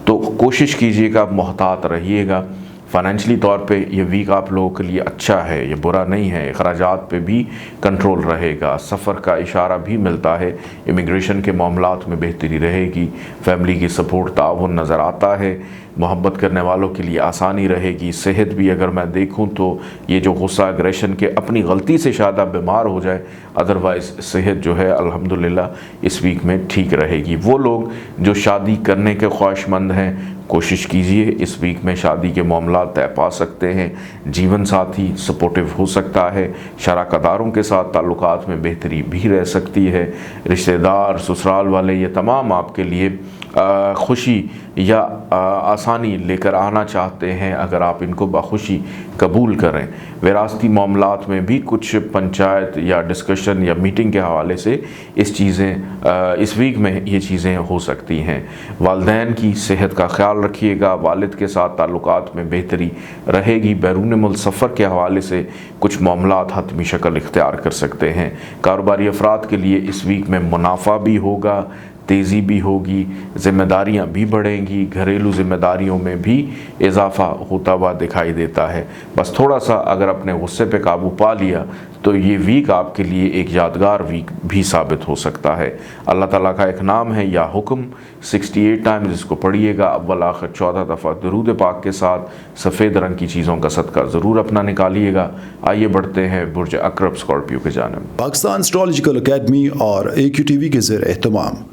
तो कोशिश कीजिएगा, मोहतात रहिएगा। फ़ाइनेंशली तौर पे ये वीक आप लोगों के लिए अच्छा है, ये बुरा नहीं है। अखराजात पे भी कंट्रोल रहेगा। सफ़र का इशारा भी मिलता है। इमिग्रेशन के मामलात में बेहतरी रहेगी। फैमिली की सपोर्ट, ताउन नज़र आता है। मोहब्बत करने वालों के लिए आसानी रहेगी। सेहत भी अगर मैं देखूं तो ये जो गुस्सा, एग्रेशन के अपनी गलती से शायद आप बीमार हो जाए, अदरवाइज़ सेहत जो है अल्हम्दुलिल्लाह इस वीक में ठीक रहेगी। वो लोग जो शादी करने के ख्वाहिशमंद हैं, कोशिश कीजिए इस वीक में शादी के मामला तय पा सकते हैं। जीवन साथी सपोर्टिव हो सकता है। शराकतदारों के साथ ताल्लुकात में बेहतरी भी रह सकती है। रिश्तेदार, ससुराल वाले, ये तमाम आपके लिए खुशी या आसानी लेकर आना चाहते हैं अगर आप इनको बखुशी कबूल करें। विरासती मामलात में भी कुछ पंचायत या डिस्कशन या मीटिंग के हवाले से इस वीक में ये चीज़ें हो सकती हैं। वालिदैन की सेहत का ख्याल रखिएगा। वालिद के साथ ताल्लुकात में बेहतरी रहेगी। बैरून मुल्क सफ़र के हवाले से कुछ मामलात हतमी शक्ल इख्तियार कर सकते हैं। कारोबारी अफराद के लिए इस वीक में मुनाफा भी होगा, तेज़ी भी होगी, ज़िम्मेदारियां भी बढ़ेंगी। घरेलू ज़िम्मेदारियों में भी इजाफ़ा होता हुआ दिखाई देता है। बस थोड़ा सा अगर अपने गुस्से पे काबू पा लिया तो ये वीक आपके लिए एक यादगार वीक भी साबित हो सकता है। अल्लाह ताला का एक नाम है या हुक्म, 68 टाइम्स इसको पढ़िएगा अव्वल आखिर, 14 दफ़ा दुरूद पाक के साथ। सफ़ेद रंग की चीज़ों का सदका ज़रूर अपना निकालिएगा। आइए बढ़ते हैं बुर्ज अकरब स्कॉर्पियो के जानिब। पाकिस्तान एस्ट्रोलॉजिकल अकेडमी और AQTV के ज़ेर एहतमाम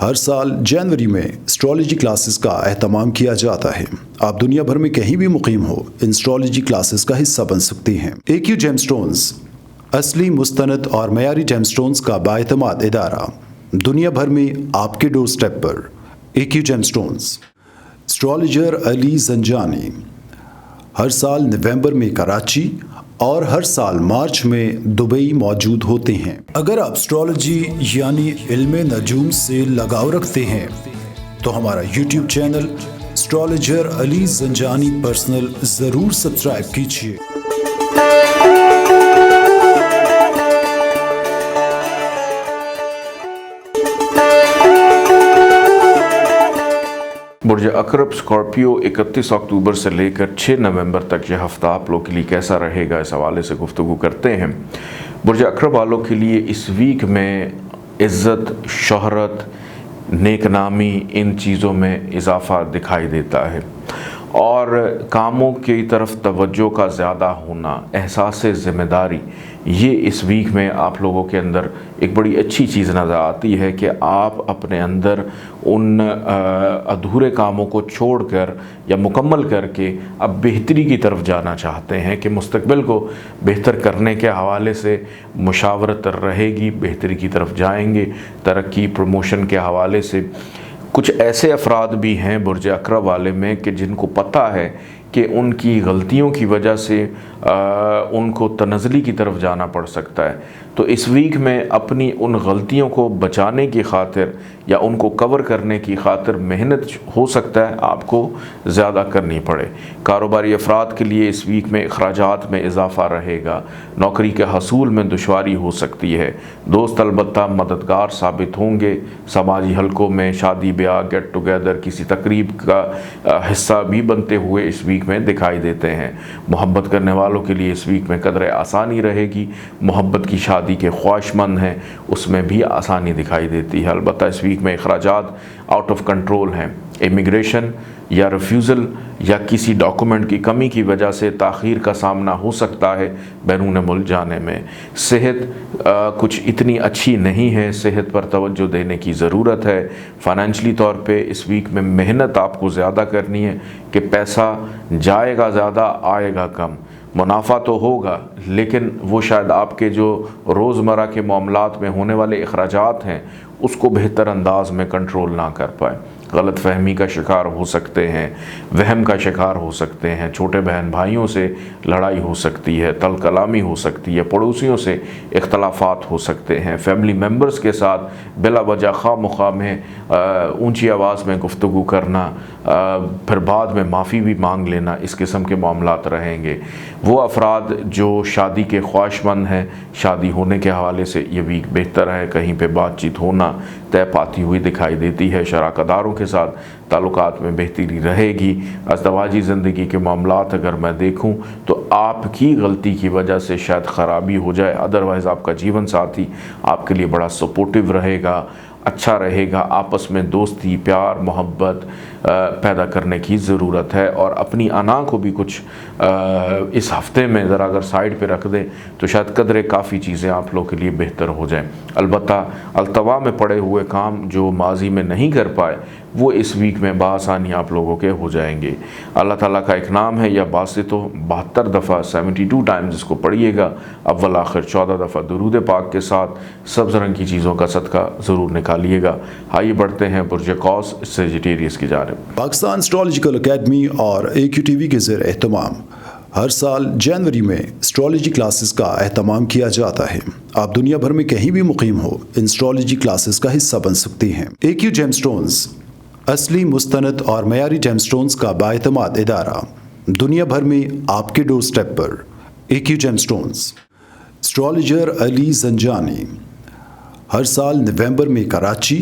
हर साल जनवरी में एस्ट्रोलॉजी क्लासेस का एहतमाम किया जाता है। आप दुनिया भर में कहीं भी मुकीम हो, इन एस्ट्रोलॉजी क्लासेस का हिस्सा बन सकती हैं। AQ जेमस्टोन्स असली, मुस्तनद और मयारी जेमस्टोन्स का बाएतमाद इदारा, दुनिया भर में आपके डोर स्टेप पर। AQ gemstones. Astrologer Ali Zanjani हर साल नवंबर में कराची और हर साल मार्च में दुबई मौजूद होते हैं। अगर आप एस्ट्रोलॉजी यानी इल्म नजूम से लगाव रखते हैं तो हमारा YouTube channel astrologer Ali Zanjani personal ज़रूर सब्सक्राइब कीजिए। बुर्ज अकरब स्कॉर्पियो 31 अक्टूबर से लेकर 6 नवंबर तक यह हफ्ता आप लोग के लिए कैसा रहेगा, इस हवाले से गुफ्तगू करते हैं। बुर्ज अकरब वालों के लिए इस वीक में इज़्ज़त, शोहरत, नेकनामी, इन चीज़ों में इजाफ़ा दिखाई देता है और कामों की तरफ तवज्जो का ज़्यादा होना, एहसास ज़िम्मेदारी, ये इस वीक में आप लोगों के अंदर एक बड़ी अच्छी चीज़ नज़र आती है कि आप अपने अंदर उन अधूरे कामों को छोड़कर या मुकम्मल करके अब बेहतरी की तरफ जाना चाहते हैं कि मुस्तकबिल को बेहतर करने के हवाले से मुशावरत रहेगी, बेहतरी की तरफ जाएंगे, तरक्की प्रमोशन के हवाले से। कुछ ऐसे अफराद भी हैं बुर्ज अकरब वाले में कि जिनको पता है कि उनकी गलतियों की वजह से उनको तनज़ली की तरफ जाना पड़ सकता है, तो इस वीक में अपनी उन गलतियों को बचाने की खातिर या उनको कवर करने की खातिर मेहनत हो सकता है आपको ज़्यादा करनी पड़े। कारोबारी अफराद के लिए इस वीक में अखराजात में इजाफ़ा रहेगा, नौकरी के हसूल में दुश्वारी हो सकती है, दोस्त अलबत्ता मददगार साबित होंगे, समाजी हलकों में शादी ब्याह, गेट टुगेदर, किसी तकरीब का हिस्सा भी बनते हुए इस वीक में दिखाई देते हैं। मोहब्बत करने वालों के लिए इस वीक में कदर आसानी रहेगी, मोहब्बत की शादी के ख्वाहिशमंद हैं उसमें भी आसानी दिखाई देती है। अलबत्ता इस वीक में अखराजात आउट ऑफ कंट्रोल हैं, इमिग्रेशन या रिफ्यूज़ल या किसी डॉक्यूमेंट की कमी की वजह से ताख़ीर का सामना हो सकता है बैरून मुल्क जाने में। सेहत कुछ इतनी अच्छी नहीं है, सेहत पर तवज्जो देने की ज़रूरत है। फ़ाइनेंशली तौर पे इस वीक में मेहनत आपको ज़्यादा करनी है कि पैसा जाएगा ज़्यादा आएगा कम, मुनाफा तो होगा लेकिन वो शायद आपके जो रोज़मर्रा के मामलात में होने वाले अखराजात हैं उसको बेहतर अंदाज में कंट्रोल ना कर पाए, गलत फहमी का शिकार हो सकते हैं, वहम का शिकार हो सकते हैं, छोटे बहन भाइयों से लड़ाई हो सकती है, तल कलामी हो सकती है, पड़ोसियों से इख्तलाफात हो सकते हैं, फैमिली मेम्बर्स के साथ बिला वजह खामखा में ऊंची आवाज़ में गुफ्तगू करना, फिर बाद में माफ़ी भी मांग लेना, इस किस्म के मामलात रहेंगे। वो अफराद जो शादी के ख्वाहिशमंद हैं, शादी होने के हवाले से ये वीक बेहतर है, कहीं पे बातचीत होना तय पाती हुई दिखाई देती है, शराकतदारों के साथ ताल्लुकात में बेहतरी रहेगी। अज़दवाजी ज़िंदगी के मामलात अगर मैं देखूं तो आपकी गलती की वजह से शायद ख़राबी हो जाए, अदरवाइज़ आपका जीवन साथी आपके लिए बड़ा सपोर्टिव रहेगा, अच्छा रहेगा। आपस में दोस्ती, प्यार, मोहब्बत पैदा करने की ज़रूरत है और अपनी अना को भी कुछ इस हफ़्ते में ज़रा अगर साइड पे रख दें तो शायद कदरे काफ़ी चीज़ें आप लोग के लिए बेहतर हो जाएं। अलबत्ता अल्तवा में पड़े हुए काम जो माजी में नहीं कर पाए वो इस वीक में बासानी आप लोगों के हो जाएंगे। अल्लाह ताला का एक नाम है या बासितो, 72 दफ़ा 72 टाइम्स इसको पढ़िएगा, अव्वल आखिर 14 दफ़ा दुरूद पाक के साथ सब्ज़ रंग की चीज़ों का सदका ज़रूर निकालिएगा। आइए बढ़ते हैं बुर्ज कौस सेजिटेरियस की जानिब। पाकिस्तान एस्ट्रोलॉजिकल अकेडमी और AQTV के ज़ेर एहतमाम हर साल जनवरी में एस्ट्रोलॉजी क्लासेस का एहतमाम किया जाता है। आप दुनिया भर में कहीं भी मुकीम हो, इन एस्ट्रोलॉजी क्लासेस का हिस्सा बन सकते हैं। AQ जेमस्टोन्स असली, मुस्तनद और मयारी जेमस्टोन्स का बाएतमाद इदारा, दुनिया भर में आपके डोर स्टेप पर। AQ gemstones, astrologer Ali Zanjani, हर साल नवंबर में कराची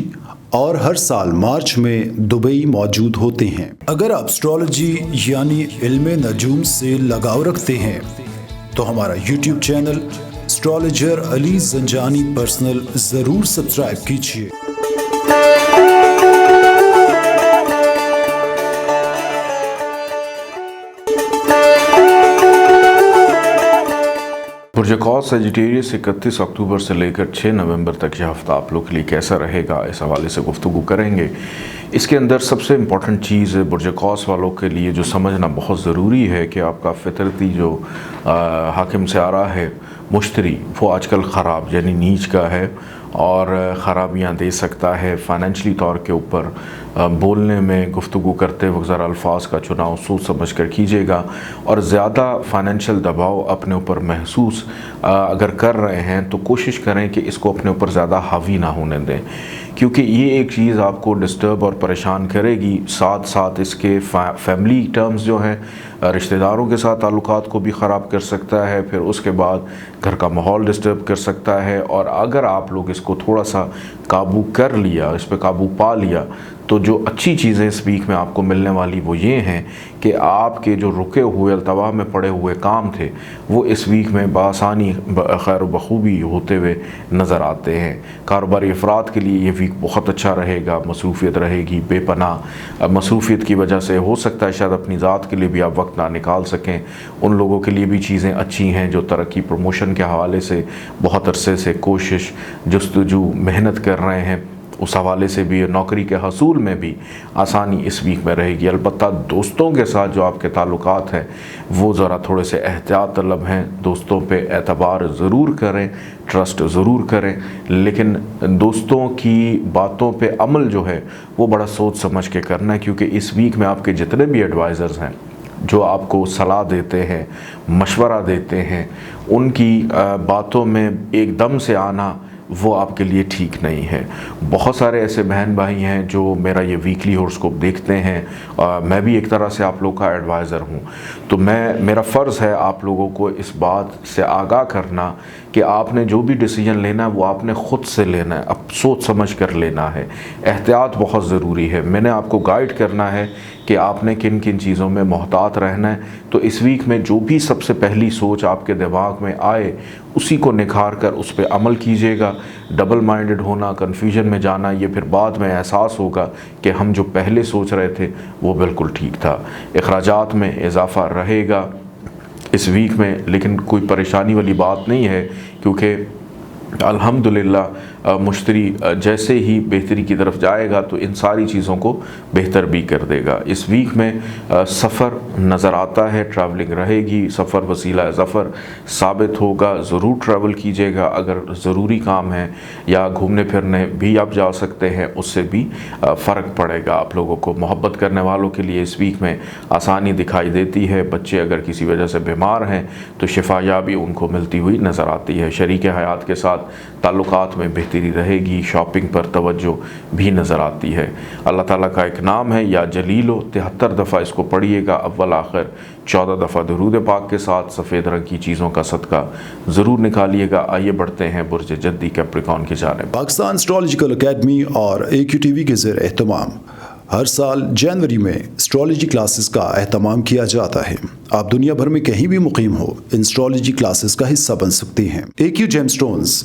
और हर साल मार्च में दुबई मौजूद होते हैं। अगर आप एस्ट्रोलॉजी यानी इल्म नजूम से लगाव रखते हैं तो हमारा YouTube channel astrologer Ali Zanjani personal ज़रूर सब्सक्राइब कीजिए। बुर्ज कौस सेजिटेरियस 31 अक्टूबर से लेकर 6 नवंबर तक यह हफ्ता आप लोग के लिए कैसा रहेगा, इस हवाले से गुफ्तगू करेंगे। इसके अंदर सबसे इम्पॉर्टेंट चीज़ बुर्ज कौस वालों के लिए जो समझना बहुत ज़रूरी है कि आपका फितरती जो हाकिम से आ रहा है मुश्तरी, वो आजकल ख़राब यानी नीच का है और ख़राबियाँ दे सकता है। फ़ाइनेंशली तौर के ऊपर बोलने में, गुफ्तगू करते वक्त ज़रा अल्फाज का चुनाव सोच समझ कर कीजिएगा। और ज़्यादा फाइनेंशियल दबाव अपने ऊपर महसूस अगर कर रहे हैं तो कोशिश करें कि इसको अपने ऊपर ज़्यादा हावी ना होने दें, क्योंकि ये एक चीज़ आपको डिस्टर्ब और परेशान करेगी। साथ साथ इसके फैमिली टर्म्स जो हैं, रिश्तेदारों के साथ ताल्लुकात को भी ख़राब कर सकता है, फिर उसके बाद घर का माहौल डिस्टर्ब कर सकता है। और अगर आप लोग इसको थोड़ा सा काबू कर लिया, इस पर काबू पा लिया, तो जो अच्छी चीज़ें इस वीक में आपको मिलने वाली वो ये हैं कि आपके जो रुके हुए अल्तवा में पड़े हुए काम थे वो इस वीक में बआसानी खैर बखूबी होते हुए नज़र आते हैं। कारोबारी अफराद के लिए ये वीक बहुत अच्छा रहेगा, मसरूफ़ियत रहेगी बेपनाह। मसरूफ़ियत की वजह से हो सकता है शायद अपनी ज़ात के लिए भी आप वक्त ना निकाल सकें। उन लोगों के लिए भी चीज़ें अच्छी हैं जो तरक्की प्रमोशन के हवाले से बहुत अरसे से कोशिश जस्तजू मेहनत कर रहे हैं, उस हवाले से भी नौकरी के हसूल में भी आसानी इस वीक में रहेगी। अलबत्ता दोस्तों के साथ जो आपके ताल्लुकात हैं वो ज़रा थोड़े से एहतियात तलब हैं। दोस्तों पे एतबार ज़रूर करें, ट्रस्ट ज़रूर करें, लेकिन दोस्तों की बातों पे अमल जो है वो बड़ा सोच समझ के करना है, क्योंकि इस वीक में आपके जितने भी एडवाइज़र्स हैं जो आपको सलाह देते हैं, मशवरा देते हैं, उनकी बातों में एकदम से आना वो आपके लिए ठीक नहीं है। बहुत सारे ऐसे बहन भाई हैं जो मेरा ये वीकली हॉरोस्कोप देखते हैं। मैं भी एक तरह से आप लोग का एडवाइज़र हूँ, तो मेरा फ़र्ज़ है आप लोगों को इस बात से आगाह करना कि आपने जो भी डिसीजन लेना है वो आपने ख़ुद से लेना है, अब सोच समझ कर लेना है। एहतियात बहुत ज़रूरी है। मैंने आपको गाइड करना है कि आपने किन किन चीज़ों में मोहतात रहना है। तो इस वीक में जो भी सबसे पहली सोच आपके दिमाग में आए उसी को निखार कर उस पर अमल कीजिएगा। डबल माइंडेड होना, कन्फ्यूजन में जाना, ये फिर बाद में एहसास होगा कि हम जो पहले सोच रहे थे वो बिल्कुल ठीक था। अखराजात में इजाफ़ा रहेगा इस वीक में, लेकिन कोई परेशानी वाली बात नहीं है, क्योंकि अल्हम्दुलिल्लाह मुश्तरी जैसे ही बेहतरी की तरफ जाएगा तो इन सारी चीज़ों को बेहतर भी कर देगा। इस वीक में सफ़र नज़र आता है, ट्रैवलिंग रहेगी, सफ़र वसीला ज़फ़र साबित होगा। ज़रूर ट्रैवल कीजिएगा, अगर ज़रूरी काम है या घूमने फिरने भी आप जा सकते हैं, उससे भी फ़र्क पड़ेगा आप लोगों को। मोहब्बत करने वालों के लिए इस वीक में आसानी दिखाई देती है। बच्चे अगर किसी वजह से बीमार हैं तो शिफायाबी उनको मिलती हुई नज़र आती है। शरीक हयात के साथ ताल्लुकात में बेहतरी रहेगी। शॉपिंग पर तवज्जो भी नज़र आती है। अल्लाह ताला का एक नाम है या जलीलो, 73 दफ़ा इसको पढ़िएगा, अव्वल आखिर 14 दफ़ा दुरूद पाक के साथ। सफ़ेद रंग की चीज़ों का सदका ज़रूर निकालिएगा। आइए बढ़ते हैं बुर्ज जद्दी कैप्रिकॉर्न की जानिब। पाकिस्तान एस्ट्रोलॉजिकल एकेडमी और AQTV के ज़ेर एहतमाम हर साल जनवरी में एस्ट्रोलॉजी क्लासेस का एहतमाम किया जाता है। आप दुनिया भर में कहीं भी मुकीम हो, इन एस्ट्रोलॉजी क्लासेस का हिस्सा बन सकते हैं। AQ जेमस्टोन्स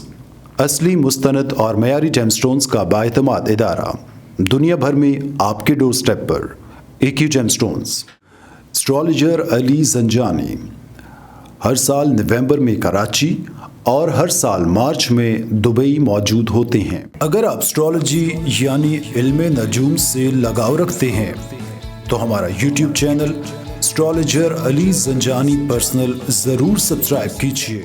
असली, मुस्तनद और मयारी जेमस्टोन्स का बाएतमाद इदारा, दुनिया भर में आपके डोर स्टेप पर। AQ gemstones. Astrologer Ali Zanjani हर साल नवंबर में कराची और हर साल मार्च में दुबई मौजूद होते हैं। अगर आप एस्ट्रोलॉजी यानी इल्मे नजूम से लगाव रखते हैं तो हमारा YouTube channel astrologer Ali Zanjani personal ज़रूर सब्सक्राइब कीजिए।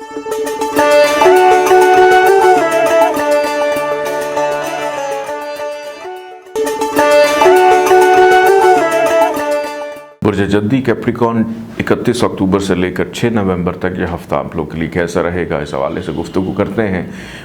बुर्ज जद्दी कैप्रिकॉर्न 31 अक्टूबर से लेकर 6 नवंबर तक यह हफ्ता आप लोग के लिए कैसा रहेगा, इस हवाले से गुफ्तगू करते हैं।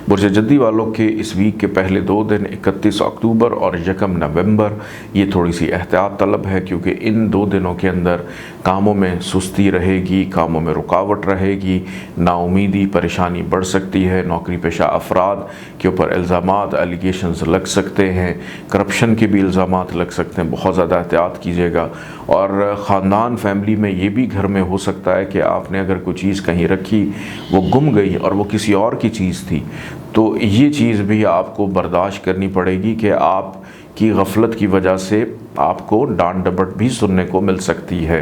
बुर्ज जद्दी वालों के इस वीक के पहले 2 दिन 31 अक्टूबर और 1 नवंबर ये थोड़ी सी एहतियात तलब है, क्योंकि इन 2 दिनों के अंदर कामों में सुस्ती रहेगी, कामों में रुकावट रहेगी, नाउमीदी, परेशानी बढ़ सकती है। नौकरी पेशा अफराद के ऊपर इल्ज़ामात, एलिगेशंस लग सकते हैं, करप्शन के भी इल्ज़ामात लग सकते हैं। बहुत ज़्यादा एहतियात कीजिएगा। और ख़ानदान फैमिली में ये भी घर में हो सकता है कि आपने अगर कोई चीज़ कहीं रखी, वो गुम गई और वो किसी और की चीज़ थी, तो ये चीज़ भी आपको बर्दाश्त करनी पड़ेगी कि आप की गफलत की वजह से आपको डांट डपट भी सुनने को मिल सकती है।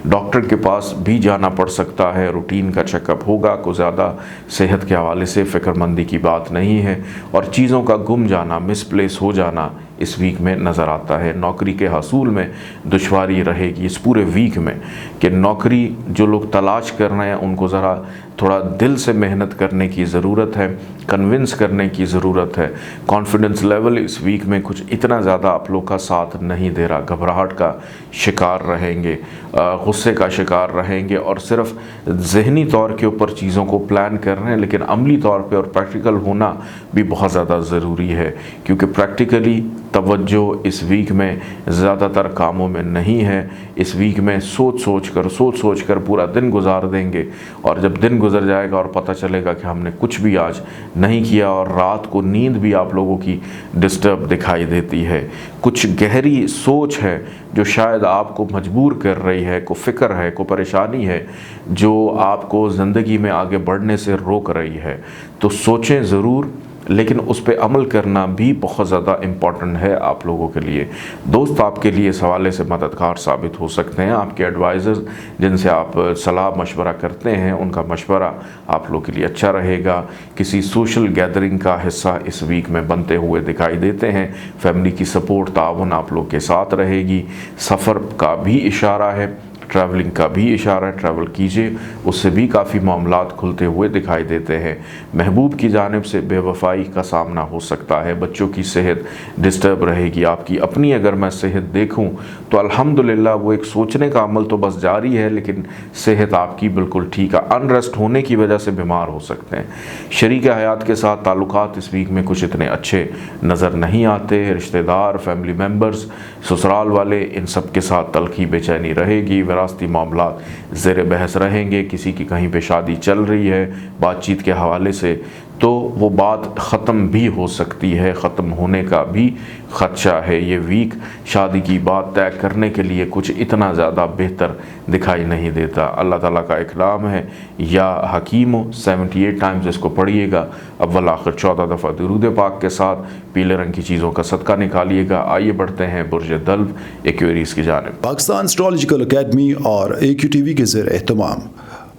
डॉक्टर के पास भी जाना पड़ सकता है, रूटीन का चेकअप होगा। को ज़्यादा सेहत के हवाले से फ़िक्रमंदी की बात नहीं है। और चीज़ों का गुम जाना, मिसप्लेस हो जाना इस वीक में नज़र आता है। नौकरी के हसूल में दुश्वारी रहेगी इस पूरे वीक में, कि नौकरी जो लोग तलाश कर रहे हैं उनको ज़रा थोड़ा दिल से मेहनत करने की ज़रूरत है। कन्विंस करने की ज़रूरत है। कॉन्फिडेंस लेवल इस वीक में कुछ इतना ज़्यादा आप लोग का साथ नहीं दे रहा, घबराहट का शिकार रहेंगे, गुस्से का शिकार रहेंगे और सिर्फ ज़हनी तौर के ऊपर चीज़ों को प्लान कर रहे हैं, लेकिन अमली तौर पे और प्रैक्टिकल होना भी बहुत ज़्यादा ज़रूरी है, क्योंकि प्रैक्टिकली तवज्जो इस वीक में ज़्यादातर कामों में नहीं है। इस वीक में सोच सोच कर पूरा दिन गुजार देंगे और जब दिन गुजर जाएगा और पता चलेगा कि हमने कुछ भी आज नहीं किया और रात को नींद भी आप लोगों की डिस्टर्ब दिखाई देती है। कुछ गहरी सोच है जो शायद आपको मजबूर कर रही है, को फ़िक्र है, को परेशानी है जो आपको ज़िंदगी में आगे बढ़ने से रोक रही है। तो सोचें ज़रूर, लेकिन उस पर अमल करना भी बहुत ज़्यादा इम्पॉर्टेंट है आप लोगों के लिए। दोस्त आपके लिए इस हवाले से मददगार साबित हो सकते हैं। आपके एडवाइज़र्स जिनसे आप सलाह मशवरा करते हैं, उनका मशवरा आप लोग के लिए अच्छा रहेगा। किसी सोशल गैदरिंग का हिस्सा इस वीक में बनते हुए दिखाई देते हैं। फैमिली की सपोर्ट, ताउन आप लोग के साथ रहेगी। सफ़र का भी इशारा है, ट्रैवलिंग का भी इशारा है, ट्रैवल कीजिए, उससे भी काफ़ी मामलात खुलते हुए दिखाई देते हैं। महबूब की जानिब से बेवफाई का सामना हो सकता है। बच्चों की सेहत डिस्टर्ब रहेगी। आपकी अपनी अगर मैं सेहत देखूं तो अल्हम्दुलिल्लाह वो एक सोचने का अमल तो बस जारी है, लेकिन सेहत आपकी बिल्कुल ठीक है। अनरेस्ट होने की वजह से बीमार हो सकते हैं। शरीक हयात के साथ ताल्लुकात इस वीक में कुछ इतने अच्छे नज़र नहीं आते। रिश्तेदार, फैमिली मेम्बर्स, ससुराल वाले, इन सब के साथ तलखी बेचैनी रहेगी। विरासती मामलात ज़ेर बहस रहेंगे। किसी की कहीं पे शादी चल रही है बातचीत के हवाले से, तो वो बात ख़त्म भी हो सकती है, ख़त्म होने का भी ख़दशा है। ये वीक शादी की बात तय करने के लिए कुछ इतना ज़्यादा बेहतर दिखाई नहीं देता। अल्लाह ताला का एक नाम है या हकीम, 78 टाइम्स इसको पढ़िएगा। अव्वल आखिर 14 दफ़ा दुरूद पाक के साथ पीले रंग की चीज़ों का सदका निकालिएगा। आइए बढ़ते हैं बुर्ज दल्व एक्वेरियस की जानिब। पाकिस्तान एस्ट्रोलॉजिकल एकेडमी और AQTV के ज़ेर एहतमाम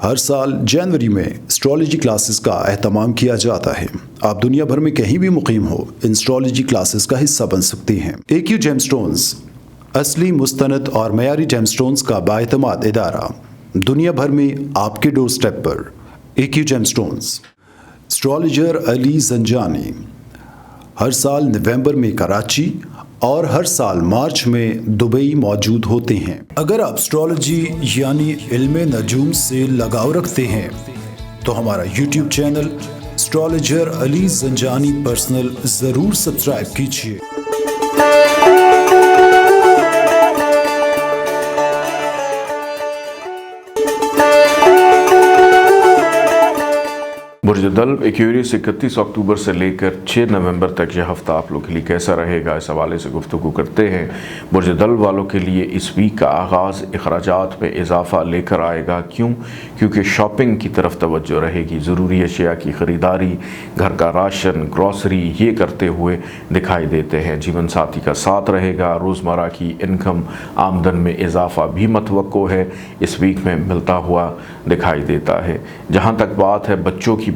हर साल जनवरी में एस्ट्रोलॉजी क्लासेस का एहतमाम किया जाता है। आप दुनिया भर में कहीं भी मुकीम हो, इन एस्ट्रोलॉजी क्लासेस का हिस्सा बन सकते हैं। AQ जेमस्टोन्स असली, मुस्तनद और मयारी जेमस्टोन्स का बाएतमाद इदारा, दुनिया भर में आपके डोर स्टेप पर। AQ gemstones. Astrologer Ali Zanjani हर साल नवंबर में कराची और हर साल मार्च में दुबई मौजूद होते हैं। अगर आप एस्ट्रोलॉजी यानी इल्मे नजूम से लगाव रखते हैं तो हमारा YouTube channel astrologer Ali Zanjani personal ज़रूर सब्सक्राइब कीजिए। बुर्ज दल्व एक्वेरियस 31 अक्टूबर से लेकर 6 नवंबर तक यह हफ्ता आप लोग के लिए कैसा रहेगा, इस हवाले से गुफ्तगू करते हैं। बुर्ज दल्व वालों के लिए इस वीक का आगाज़ अखराजात में इजाफा लेकर आएगा। क्यों? क्योंकि शॉपिंग की तरफ तवज्जो रहेगी। ज़रूरी अशिया की ख़रीदारी, घर का राशन, ग्रॉसरी, ये करते हुए दिखाई देते हैं। जीवन साथी का साथ रहेगा। रोज़मर्रा की इनकम, आमदन में इजाफा भी मतवक्को है, इस वीक में मिलता हुआ दिखाई देता है। जहाँ तक बात है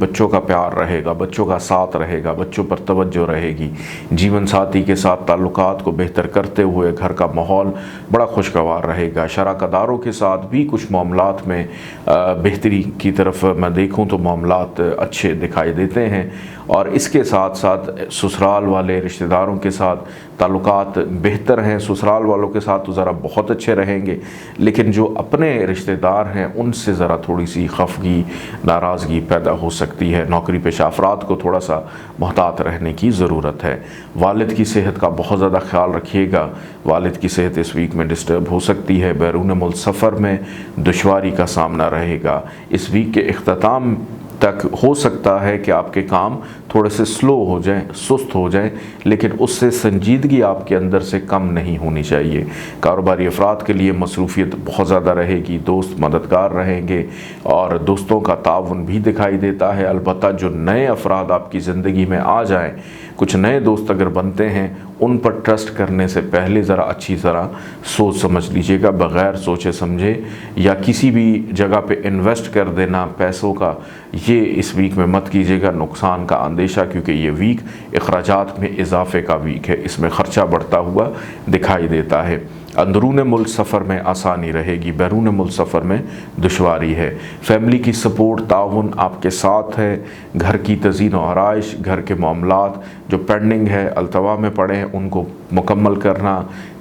बच्चों का प्यार रहेगा, बच्चों का साथ रहेगा, बच्चों पर तवज्जो रहेगी। जीवन साथी के साथ ताल्लुकात को बेहतर करते हुए घर का माहौल बड़ा खुशगवार रहेगा। शराकतदारों के साथ भी कुछ मामलात में बेहतरी की तरफ मैं देखूं तो मामलात अच्छे दिखाई देते हैं। और इसके साथ साथ ससुराल वाले रिश्तेदारों के साथ ताल्लुकात बेहतर हैं। ससुराल वालों के साथ तो ज़रा बहुत अच्छे रहेंगे, लेकिन जो अपने रिश्तेदार हैं उनसे ज़रा थोड़ी सी खफगी, नाराज़गी पैदा हो सकती है। नौकरी पेशा अफराद को थोड़ा सा मोहतात रहने की ज़रूरत है। वालिद की सेहत का बहुत ज़्यादा ख्याल रखिएगा। वालिद की सेहत इस वीक में डिस्टर्ब हो सकती है। बैरून मुल्क सफ़र में दुश्वारी का सामना रहेगा। इस वीक के इख्तिताम तक हो सकता है कि आपके काम थोड़े से स्लो हो जाएं, सुस्त हो जाएं, लेकिन उससे संजीदगी आपके अंदर से कम नहीं होनी चाहिए। कारोबारी अफराद के लिए मसरूफियत बहुत ज़्यादा रहेगी। दोस्त मददगार रहेंगे और दोस्तों का ताउन भी दिखाई देता है। अलबत्ता जो नए अफराद आपकी ज़िंदगी में आ जाएं, कुछ नए दोस्त अगर बनते हैं, उन पर ट्रस्ट करने से पहले ज़रा अच्छी तरह सोच समझ लीजिएगा। बग़ैर सोचे समझे या किसी भी जगह पे इन्वेस्ट कर देना पैसों का, ये इस वीक में मत कीजिएगा। नुकसान का अंदेशा, क्योंकि ये वीक अखराजात में इजाफे का वीक है, इसमें ख़र्चा बढ़ता हुआ दिखाई देता है। अंदरून मुल्क सफ़र में आसानी रहेगी, बैरून मुल्क सफ़र में दुश्वारी है। फैमिली की सपोर्ट ताउन आपके साथ है। घर की तज़ीन और आराइश, घर के मामलात जो पेंडिंग है अल्तवा में पड़े हैं उनको मुकम्मल करना,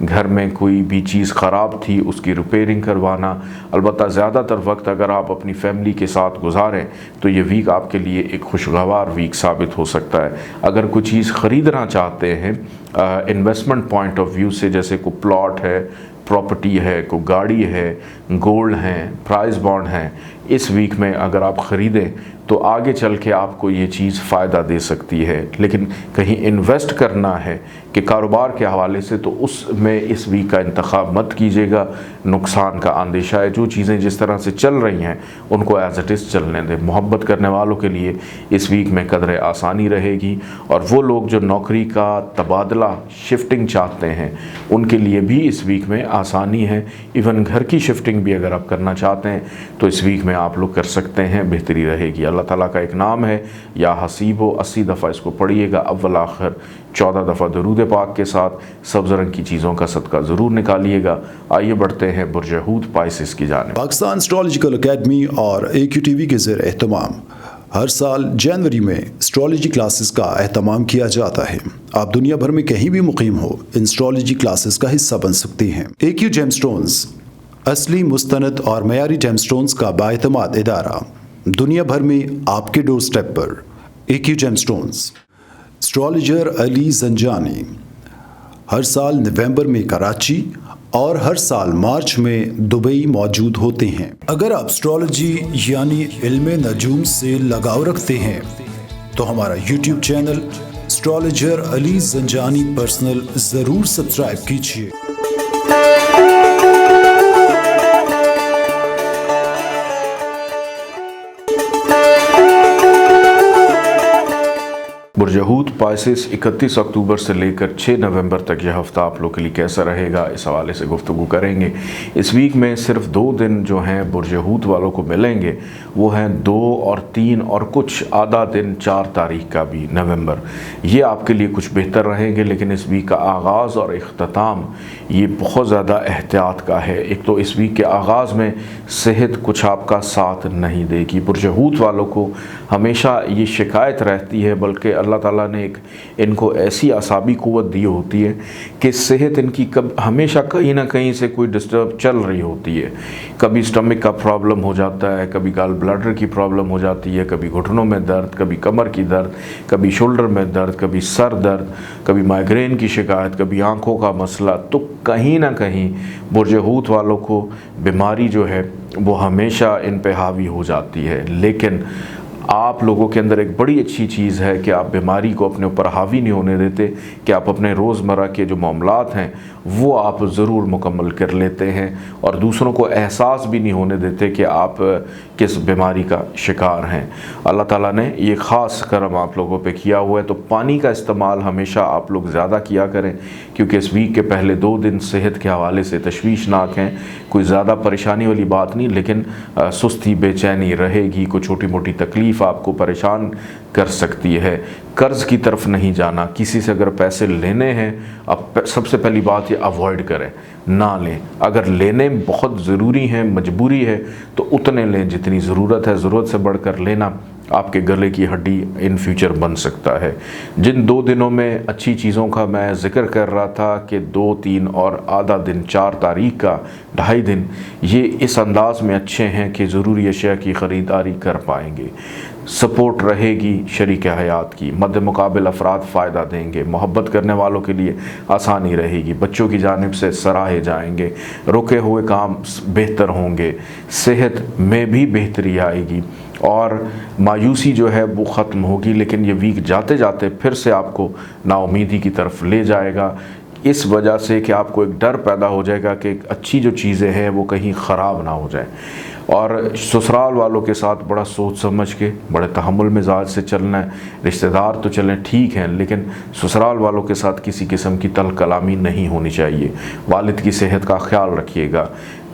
घर में कोई भी चीज़ ख़राब थी उसकी रिपेयरिंग करवाना। अलबत्ता ज़्यादातर वक्त अगर आप अपनी फैमिली के साथ गुजारें तो ये वीक आपके लिए एक खुशगवार वीक साबित हो सकता है। अगर कोई चीज़ ख़रीदना चाहते हैं इन्वेस्टमेंट पॉइंट ऑफ व्यू से, जैसे कोई प्लॉट है, प्रॉपर्टी है, कोई गाड़ी है, गोल्ड है, प्राइस बॉन्ड है, इस वीक में अगर आप ख़रीदें तो आगे चल के आपको ये चीज़ फ़ायदा दे सकती है। लेकिन कहीं इन्वेस्ट करना है कि कारोबार के हवाले से, तो उसमें इस वीक का इंतखाब मत कीजिएगा, नुकसान का अंदेशा है। जो चीज़ें जिस तरह से चल रही हैं उनको एज इट इज़ चलने दें। मोहब्बत करने वालों के लिए इस वीक में कदर आसानी रहेगी, और वो लोग जो नौकरी का तबादला शिफ्टिंग चाहते हैं उनके लिए भी इस वीक में आसानी है। इवन घर की शिफ्टिंग भी अगर आप करना चाहते हैं तो इस वीक में आप लोग कर सकते हैं, बेहतरी रहेगी। अल्लाह ताला का एक नाम है या हसीब हो, 80 दफ़ा इसको पढ़िएगा अव्वल आखिर, 14 दफ़ा दरूद पाक के साथ। सब्ज़ रंग की चीज़ों का सदका ज़रूर निकालिएगा। आइए बढ़ते हैं बुर्ज हूत पाइसिस की जानिब। पाकिस्तान एस्ट्रोलॉजिकल एकेडमी और AQTV के ज़ेर एहतमाम हर साल जनवरी में एस्ट्रोलॉजी क्लासेस का एहतमाम किया जाता है। आप दुनिया भर में कहीं भी मुकीम हो, इन एस्ट्रोलॉजी क्लासेस का हिस्सा बन सकते हैं। AQ जेमस्टोन्स असली, मुस्तनद और मयारी जेमस्टोन्स का बाएतमाद इदारा, दुनिया भर में आपके डोर स्टेप पर। AQ gemstones. Astrologer Ali Zanjani हर साल नवंबर में कराची और हर साल मार्च में दुबई मौजूद होते हैं। अगर आप एस्ट्रोलॉजी यानी इल्मे नजूम से लगाव रखते हैं तो हमारा YouTube channel astrologer Ali Zanjani personal ज़रूर सब्सक्राइब कीजिए। बुर्ज हूत पाइसिस 31 अक्टूबर से लेकर 6 नवंबर तक यह हफ़्ता आप लोग के लिए कैसा रहेगा, इस हवाले से गुफ्तगू करेंगे। इस वीक में सिर्फ 2 दिन जो हैं बुर्ज हूत वालों को मिलेंगे, वो हैं 2 और 3 और कुछ आधा दिन 4 तारीख का भी नवंबर। ये आपके लिए कुछ बेहतर रहेंगे, लेकिन इस वीक का आगाज़ और इख्तिताम ये बहुत ज़्यादा एहतियात का है। एक तो इस वीक के आगाज़ में सेहत कुछ आपका साथ नहीं देगी। बुर्ज हूत वालों को हमेशा ये शिकायत रहती है, बल्कि अल्लाह ताला ने इनको ऐसी असाबी क़ुव्वत दी होती है कि सेहत इनकी हमेशा कहीं ना कहीं से कोई डिस्टर्ब चल रही होती है। कभी स्टमक का प्रॉब्लम हो जाता है, कभी गॉल ब्लैडर की प्रॉब्लम हो जाती है, कभी घुटनों में दर्द, कभी कमर की दर्द, कभी शोल्डर में दर्द, कभी सर दर्द, कभी माइग्रेन की शिकायत, कभी आँखों का मसला। तो कहीं ना कहीं बुर्ज हूत वालों को बीमारी जो है वो हमेशा इन पे हावी हो जाती है। लेकिन आप लोगों के अंदर एक बड़ी अच्छी चीज़ है कि आप बीमारी को अपने ऊपर हावी नहीं होने देते, कि आप अपने रोज़मर्रा के जो मामलात हैं वो आप ज़रूर मुकम्मल कर लेते हैं, और दूसरों को एहसास भी नहीं होने देते कि आप किस बीमारी का शिकार हैं। अल्लाह ताला ने ये ख़ास करम आप लोगों पे किया हुआ है। तो पानी का इस्तेमाल हमेशा आप लोग ज़्यादा किया करें, क्योंकि इस वीक के पहले 2 दिन सेहत के हवाले से तशवीशनाक हैं। कोई ज़्यादा परेशानी वाली बात नहीं, लेकिन सुस्ती, बेचैनी रहेगी, कोई छोटी मोटी तकलीफ़ आपको परेशान कर सकती है। कर्ज़ की तरफ नहीं जाना। किसी से अगर पैसे लेने हैं, अब सबसे पहली बात ये अवॉइड करें, ना लें। अगर लेने बहुत ज़रूरी हैं, मजबूरी है, तो उतने लें जितनी ज़रूरत है। ज़रूरत से बढ़कर लेना आपके गले की हड्डी इन फ्यूचर बन सकता है। जिन 2 दिनों में अच्छी चीज़ों का मैं ज़िक्र कर रहा था कि 2, 3 और आधा दिन 4 तारीख का 2.5 दिन, ये इस अंदाज़ में अच्छे हैं कि ज़रूरी अशिया की ख़रीदारी कर पाएंगे। सपोर्ट रहेगी शरीक हयात की, मद्दे मुकाबिल अफराद फ़ायदा देंगे, मोहब्बत करने वालों के लिए आसानी रहेगी, बच्चों की जानिब से सराहे जाएंगे, रुके हुए काम बेहतर होंगे, सेहत में भी बेहतरी आएगी, और मायूसी जो है वो ख़त्म होगी। लेकिन ये वीक जाते जाते फिर से आपको नाउमीदी की तरफ ले जाएगा, इस वजह से कि आपको एक डर पैदा हो जाएगा कि अच्छी जो चीज़ें हैं वो कहीं ख़राब ना हो जाए। और ससुराल वालों के साथ बड़ा सोच समझ के, बड़े तहम्मुल मिजाज से चलना है। रिश्तेदार तो चलें ठीक हैं, लेकिन ससुराल वालों के साथ किसी किस्म की तल कलामी नहीं होनी चाहिए। वालिद की सेहत का ख्याल रखिएगा।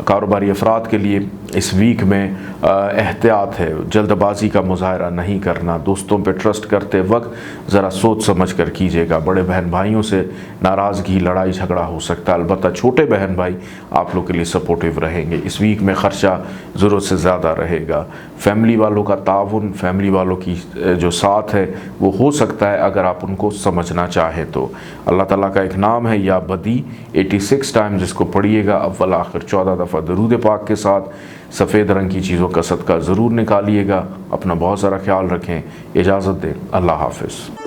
कारोबारी अफराद के लिए इस वीक में एहतियात है, जल्दबाजी का मुजाहरा नहीं करना, दोस्तों पे ट्रस्ट करते वक्त ज़रा सोच समझ कर कीजिएगा। बड़े बहन भाइयों से नाराज़गी, लड़ाई झगड़ा हो सकता है। अलबत्ता छोटे बहन भाई आप लोग के लिए सपोर्टिव रहेंगे। इस वीक में ख़र्चा ज़रूरत से ज़्यादा रहेगा। फैमिली वालों का ताउन, फैमिली वालों की जो साथ है वो हो सकता है अगर आप उनको समझना चाहें तो। अल्लाह ताला का एक नाम है या बदी, 86 टाइम जिसको पढ़िएगा अव्वल आखिर 14 दफ़ा दरूद पाक के साथ। सफ़ेद रंग की चीज़ों का सदका ज़रूर निकालिएगा। अपना बहुत सारा ख्याल रखें। इजाज़त दें। अल्लाह हाफ़िज़।